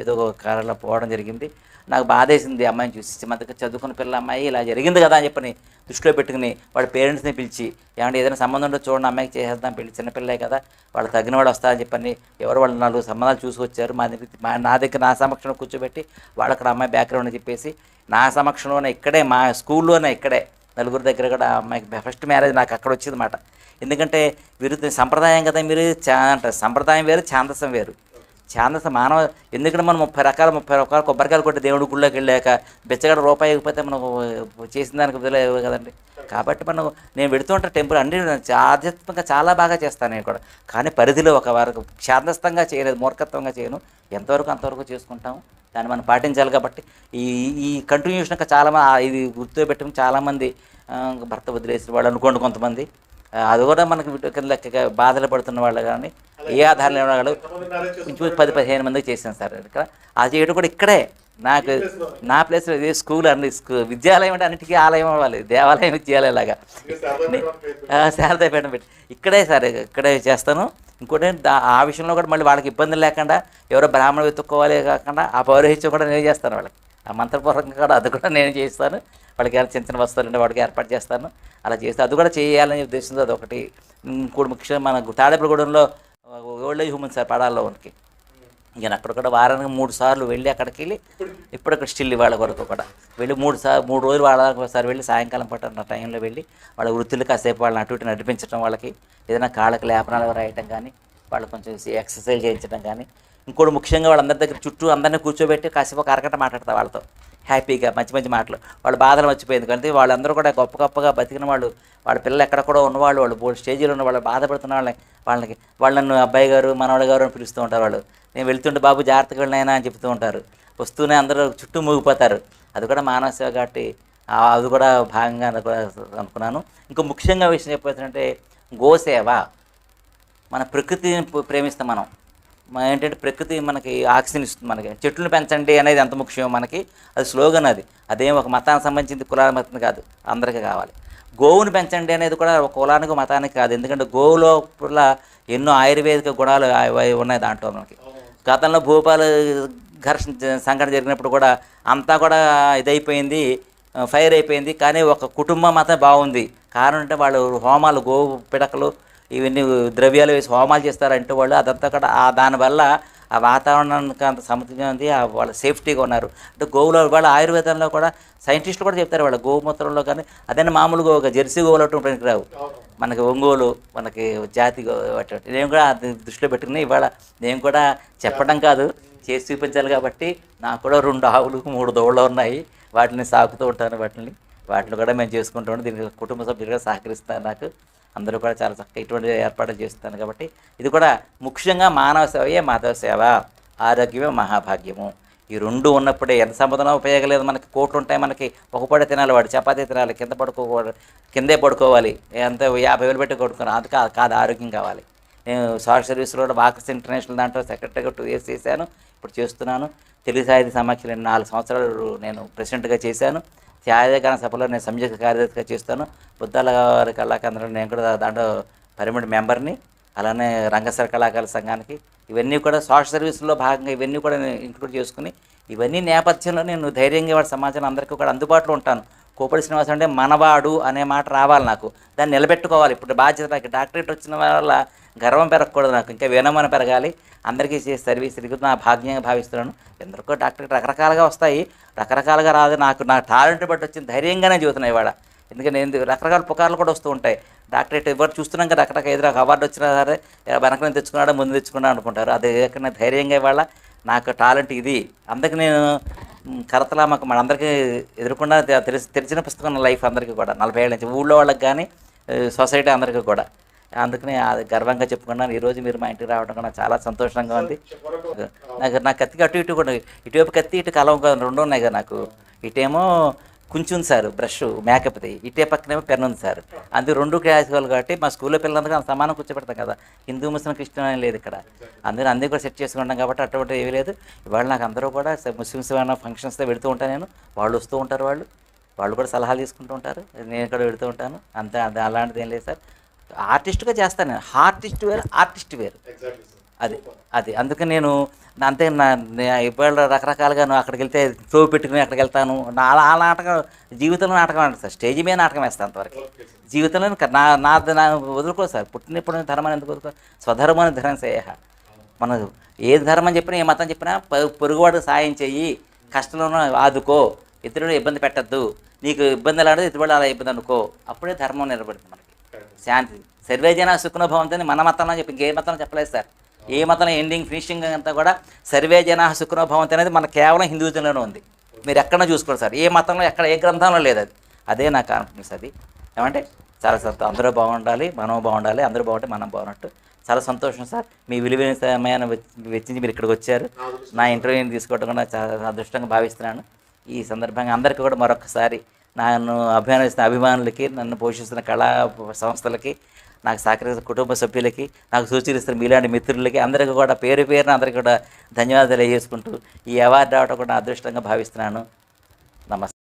ఏదో ఒక కారణంలో పోవడం జరిగింది. నాకు బాధేసింది అమ్మాయిని చూసి. మా దగ్గర చదువుకున్న పిల్ల అమ్మాయి ఇలా జరిగింది కదా అని చెప్పని దృష్టిలో పెట్టుకుని వాళ్ళ పేరెంట్స్ని పిలిచి ఏమంటే ఏదైనా సంబంధం ఉంటే చూడండి అమ్మాయికి చేసేద్దాం పెళ్ళి చిన్నపిల్లే కదా వాళ్ళు తగిన వాడు వస్తారని చెప్పని ఎవరు వాళ్ళు 4 సంబంధాలు చూసుకొచ్చారు. నా దగ్గర నా సమక్షంలో కూర్చోబెట్టి వాళ్ళు అక్కడ అమ్మాయి బ్యాక్గ్రౌండ్ చెప్పేసి నా సమక్షంలోనే ఇక్కడే మా స్కూల్లోనే ఇక్కడే నలుగురు దగ్గర కూడా అమ్మాయికి ఫస్ట్ మ్యారేజ్ నాకు అక్కడ వచ్చింది అన్నమాట. ఎందుకంటే విరుద్ధ సంప్రదాయం కదా మీరు అంటారు. సంప్రదాయం వేరు, ఛాందసం వేరు. ఛాందస మానవ ఎందుకంటే మనం 30 రకాల కొబ్బరికాయలు కొట్టి దేవుడి గుళ్ళోకి వెళ్ళాక బెచ్చగడ రూపాయి ఇవ్వకపోతే మనం చేసిన దానికి వదిలేవు కదండి. కాబట్టి మనం నేను వెళుతుంటే టెంపుల్ అన్ని ఆధ్యాత్మికంగా చాలా బాగా చేస్తాను నేను కూడా. కానీ పరిధిలో ఒక వరకు ఛాందస్థంగా చేయలేదు, మూర్ఖత్వంగా చేయను. ఎంతవరకు అంతవరకు చేసుకుంటాము, దాన్ని మనం పాటించాలి. కాబట్టి ఈ కంటిన్యూషన్గా చాలామంది ఇది గుర్తు పెట్టుకుని చాలామంది భర్త వదిలేసిన వాళ్ళు అనుకోండి కొంతమంది. అది కూడా మనకి లెక్కగా బాధలు పడుతున్న వాళ్ళు కానీ ఏ ఆధారం లేని వాళ్ళు ఇంచు 10-15 మందికి చేశాను సార్. ఇక్కడ అది చేయడం కూడా ఇక్కడే నాకు నా ప్లేస్లో ఇదే స్కూల్ అండి. విద్యాలయం అంటే అన్నిటికీ ఆలయం అవ్వాలి, దేవాలయం విద్యాలయంలాగా శారదాపేట పెట్టి ఇక్కడే సార్ ఇక్కడే చేస్తాను. ఇంకోటి ఆ విషయంలో కూడా మళ్ళీ వాళ్ళకి ఇబ్బందులు లేకుండా ఎవరో బ్రాహ్మణులు వెతుక్కోవాలి కాకుండా ఆ పౌరహిత్యం కూడా నేను చేస్తాను వాళ్ళకి. ఆ మంత్రపూర్వకంగా కూడా అది కూడా నేను చేస్తాను. వాళ్ళకి చిన్న చిన్న వస్తువులు ఉంటే వాడికి ఏర్పాటు చేస్తాను. అలా చేస్తే అది కూడా చేయాలనే ఉద్దేశంతో అదొకటి. ఇంకోటి ముఖ్యంగా మన తాడేపల్లిగూడెంలో ఓల్డ్ ఏజ్ హ్యూమన్ సార్ పడాల్లో ఉనికి నేను అక్కడ కూడా వారానికి 3 సార్లు వెళ్ళి అక్కడికి వెళ్ళి ఇప్పుడు అక్కడ స్టిల్ వాళ్ళ వరకు కూడా వెళ్ళి 3 రోజులు వారానికి ఒకసారి వెళ్ళి సాయంకాలం పట్టిన టైంలో వెళ్ళి వాళ్ళ వృత్తులు కాసేపు వాళ్ళని అటు ఇటు నడిపించడం, వాళ్ళకి ఏదైనా కాళ్ళకి లేపనాలు రాయటం కానీ వాళ్ళు కొంచెం ఎక్సర్సైజ్ చేయించడం కానీ. ఇంకోటి ముఖ్యంగా వాళ్ళందరి దగ్గర చుట్టూ అందరినీ కూర్చోబెట్టి కాసేపు ఒక అరగంట మాట్లాడతా వాళ్ళతో హ్యాపీగా మంచి మాటలు. వాళ్ళ బాధలు మర్చిపోయింది కానీ వాళ్ళందరూ కూడా గొప్పగా బతికిన వాళ్ళు, వాళ్ళ పిల్లలు ఎక్కడెక్కడో ఉన్నవాళ్ళు, వాళ్ళు స్టేజీలో ఉన్న వాళ్ళు బాధపడుతున్న వాళ్ళకి వాళ్ళు నన్ను అబ్బాయి గారు మనవాడు గారు అని పిలుస్తూ ఉంటారు. వాళ్ళు నేను వెళ్తుంటే బాబు జాగ్రత్తగా వెళ్ళినైనా అని చెప్తూ ఉంటారు. వస్తూనే అందరూ చుట్టూ మూగిపోతారు. అది కూడా మానవ సేవ కాబట్టి అది కూడా భాగంగా అనుకున్నాను. ఇంకా ముఖ్యంగా విషయం చెప్పేంటే గోసేవ. మన ప్రకృతిని ప్రేమిస్తాం మనం. ఏంటంటే ప్రకృతి మనకి ఆక్సిజన్ ఇస్తుంది. మనకి చెట్లను పెంచండి అనేది ఎంత ముఖ్యం మనకి, అది స్లోగన్. అదేం ఒక మతానికి సంబంధించింది కులాల మతం కాదు, అందరికీ కావాలి. గోవుని పెంచండి అనేది కూడా ఒక కులానికి మతానికి కాదు. ఎందుకంటే గోవు లోపల ఎన్నో ఆయుర్వేదిక గుణాలు ఉన్నాయి దాంట్లో. మనకి గతంలో భూపాల ఘర్షణ సంఘటన జరిగినప్పుడు కూడా అంతా కూడా ఇదైపోయింది, ఫైర్ అయిపోయింది. కానీ ఒక కుటుంబం మాత్రం బాగుంది. కారణం అంటే వాళ్ళు హోమాలు, గోవు పిడకలు ఇవన్నీ ద్రవ్యాలు వేసి హోమాలు చేస్తారంటే వాళ్ళు అదంతా కూడా దానివల్ల ఆ వాతావరణానికి అంత సమతుల్యం ఉంది, వాళ్ళు సేఫ్టీగా ఉన్నారు. అంటే గోవులో వాళ్ళ ఆయుర్వేదంలో కూడా సైంటిస్టులు కూడా చెప్తారు వాళ్ళ గోమూత్రంలో కానీ అదే మామూలుగా ఒక జెర్సీ గోవులు అటు పనికిరావు, మనకి ఒంగోలు మనకి జాతి అటువంటి. నేను కూడా అది దృష్టిలో పెట్టుకుని ఇవాళ నేను కూడా చెప్పడం కాదు చేసి చూపించాలి. కాబట్టి నాకు కూడా 2 ఆవులు 3 దూడలు ఉన్నాయి. వాటిని సాకుతూ ఉంటాను. వాటిని కూడా మేము చేసుకుంటూ ఉంటాం. దీనికి కుటుంబ సభ్యులు కూడా సహకరిస్తారు నాకు. అందరూ కూడా చాలా చక్కగా ఇటువంటి ఏర్పాట్లు చేస్తాను. కాబట్టి ఇది కూడా ముఖ్యంగా మానవ సేవయే మాధవ సేవ, ఆరోగ్యమే మహాభాగ్యము. ఈ 2 ఉన్నప్పుడే ఎంత సంపదన ఉపయోగం లేదు. మనకి కోట్లు ఉంటాయి, మనకి ఒక పూట తినాలి, వాడు చపాతీ తినాలి, కిందే పడుకోవాలి, ఎంత 50,000 పెట్టి కొడుకున్నాను. అది కాదు ఆరోగ్యం కావాలి. నేను సోషల్ సర్వీస్లో కూడా వాకర్స్ ఇంటర్నేషనల్ దాంట్లో సెక్రటరీగా 2 years చేశాను, ఇప్పుడు చేస్తున్నాను. తెలుగు సాహిత్య సమాఖ్యలో 4 సంవత్సరాలు నేను ప్రెసిడెంట్గా చేశాను. త్యాగగాన సభలో నేను సంయుక్త కార్యదర్శిగా చేస్తాను. బుద్ధాల గారి కళాకేంద్రంలో నేను కూడా దాంట్లో పర్మనెంట్ మెంబర్ని. అలానే రంగస్థల కళాకారుల సంఘానికి ఇవన్నీ కూడా సోషల్ సర్వీస్లో భాగంగా ఇవన్నీ కూడా నేను ఇంక్లూడ్ చేసుకుని ఇవన్నీ నేపథ్యంలో నేను ధైర్యంగా వాడి సమాజం అందరికీ కూడా అందుబాటులో ఉంటాను. కోపడి శ్రీనివాస్ అంటే మనవాడు అనే మాట రావాలి, నాకు దాన్ని నిలబెట్టుకోవాలి. ఇప్పుడు బాధ్యత నాకు డాక్టరేట్ వచ్చిన వల్ల గర్వం పెరగకూడదు, నాకు ఇంకా వినమని పెరగాలి. అందరికీ చేసే సర్వీస్ తిరిగి నా భాగ్యంగా భావిస్తున్నాను. ఎందరికో డాక్టరేట్ రకరకాలుగా వస్తాయి, రకరకాలుగా రాదు. నా టాలెంట్ బట్టి వచ్చింది ధైర్యంగానే చెబుతున్నాయి ఇవాళ. ఎందుకంటే నేను రకరకాల పుకార్లు కూడా వస్తూ ఉంటాయి. డాక్టరేట్ ఎవరు చూస్తున్నాం కదా, రకరకాల ఏదో అవార్డు వచ్చినా సరే వెనకనే తెచ్చుకున్నాడా ముందు తెచ్చుకున్నా అనుకుంటారు. అది ఎక్కడ ధైర్యంగా ఇవాళ నాకు టాలెంట్ ఇది. అందుకే కరతలా మాకు మనందరికీ ఎదుర్కొన్న తెరిచిన పుస్తకం నా లైఫ్ అందరికీ కూడా 40 ఏళ్ళ నుంచి ఊళ్ళో వాళ్ళకి కానీ సొసైటీ అందరికీ కూడా. అందుకని అది గర్వంగా చెప్పుకున్నాను. ఈరోజు మీరు మా ఇంటికి రావడం కూడా చాలా సంతోషంగా ఉంది. నా కత్తికి అటు ఇటు కూడా, ఇటువైపు కత్తి ఇటు కలం రెండు ఉన్నాయి కదా నాకు. ఇటేమో కొంచెం ఉంది సార్ బ్రష్ మేకప్ది, ఇటే పక్కనేమో పెన్ ఉంది సార్. అందుకు రెండు క్లాసులు కాబట్టి మా స్కూల్లో పిల్లలందరూ సమానం కూర్చోబెడతాం కదా, హిందూ ముస్లిం క్రిస్టియన్ అని లేదు ఇక్కడ. అందరూ కూడా సెట్ చేసుకుంటాం కాబట్టి అటువంటి ఏమీ లేదు. ఇవాళ నాకు అందరూ కూడా ముస్లిమ్స్ ఏమైనా ఫంక్షన్స్తో పెడుతూ ఉంటాను నేను, వాళ్ళు వస్తూ ఉంటారు, వాళ్ళు కూడా సలహాలు తీసుకుంటూ ఉంటారు, నేను కూడా పెడుతూ ఉంటాను. అంతే, అది అలాంటిది ఏం లేదు సార్. ఆర్టిస్ట్గా చేస్తాను నేను, ఆర్టిస్ట్ వేరు అది అందుకని నేను అంతే. ఇవాళ రకరకాలుగా నువ్వు అక్కడికి వెళ్తే తో పెట్టుకుని అక్కడికి వెళ్తాను. ఆ నాటకం జీవితంలో నాటకం అంటే సార్, స్టేజ్ మీద నాటకం వేస్తాను అంతవరకు. జీవితంలో నా వదులుకో సార్. పుట్టినప్పుడు ధర్మాన్ని ఎందుకు వదులుకో? స్వధర్మాన్ని ధర్మం చేయ. మనం ఏ ధర్మం చెప్పినా, ఏ మతం చెప్పినా పొరుగువాడు సాయం చెయ్యి, కష్టంలో ఆదుకో, ఇతరుడు ఇబ్బంది పెట్టద్దు, నీకు ఇబ్బంది ఎలాడదు ఇతరుడు అలా ఇబ్బంది అనుకో, అప్పుడే ధర్మం నిలబడుతుంది మనకి. శాంతి సర్వే జన సుఖనో భవంతని మన మతంలో చెప్పి ఇంకే మతంలో చెప్పలేదు సార్. ఏ మతంలో ఎండింగ్ ఫినిషింగ్ అంతా కూడా సర్వే జన సుఖనో భవంతి అనేది మన కేవలం హిందూజంలోనే ఉంది. మీరు ఎక్కడ చూసుకోండి సార్, ఏ మతంలో ఎక్కడ ఏ గ్రంథంలో లేదు అది. అదే నా కాన్ఫిడెన్స్. అది ఏమంటే చాలా సంతోషం. అందరూ బాగుండాలి, మనం బాగుండాలి, అందరూ బాగుంటే మనం బాగున్నట్టు. చాలా సంతోషం సార్. మీ విలువైన సమయాన్ని వెచ్చించి మీరు ఇక్కడికి వచ్చారు. నా ఇంటర్వ్యూని తీసుకోవడం కూడా చాలా అదృష్టంగా భావిస్తున్నాను. ఈ సందర్భంగా అందరికీ కూడా మరొకసారి నన్ను అభిమానిస్తున్న అభిమానులకి, నన్ను పోషిస్తున్న కళా సంస్థలకి, నాకు సహకరించిన కుటుంబ సభ్యులకి, నాకు సూచనలిస్తున్న మీలాంటి మిత్రులకి అందరికీ కూడా పేరు పేరున అందరికీ కూడా ధన్యవాదాలు తెలియజేసుకుంటూ ఈ అవార్డు రావడం కూడా అదృష్టంగా భావిస్తున్నాను. నమస్తే.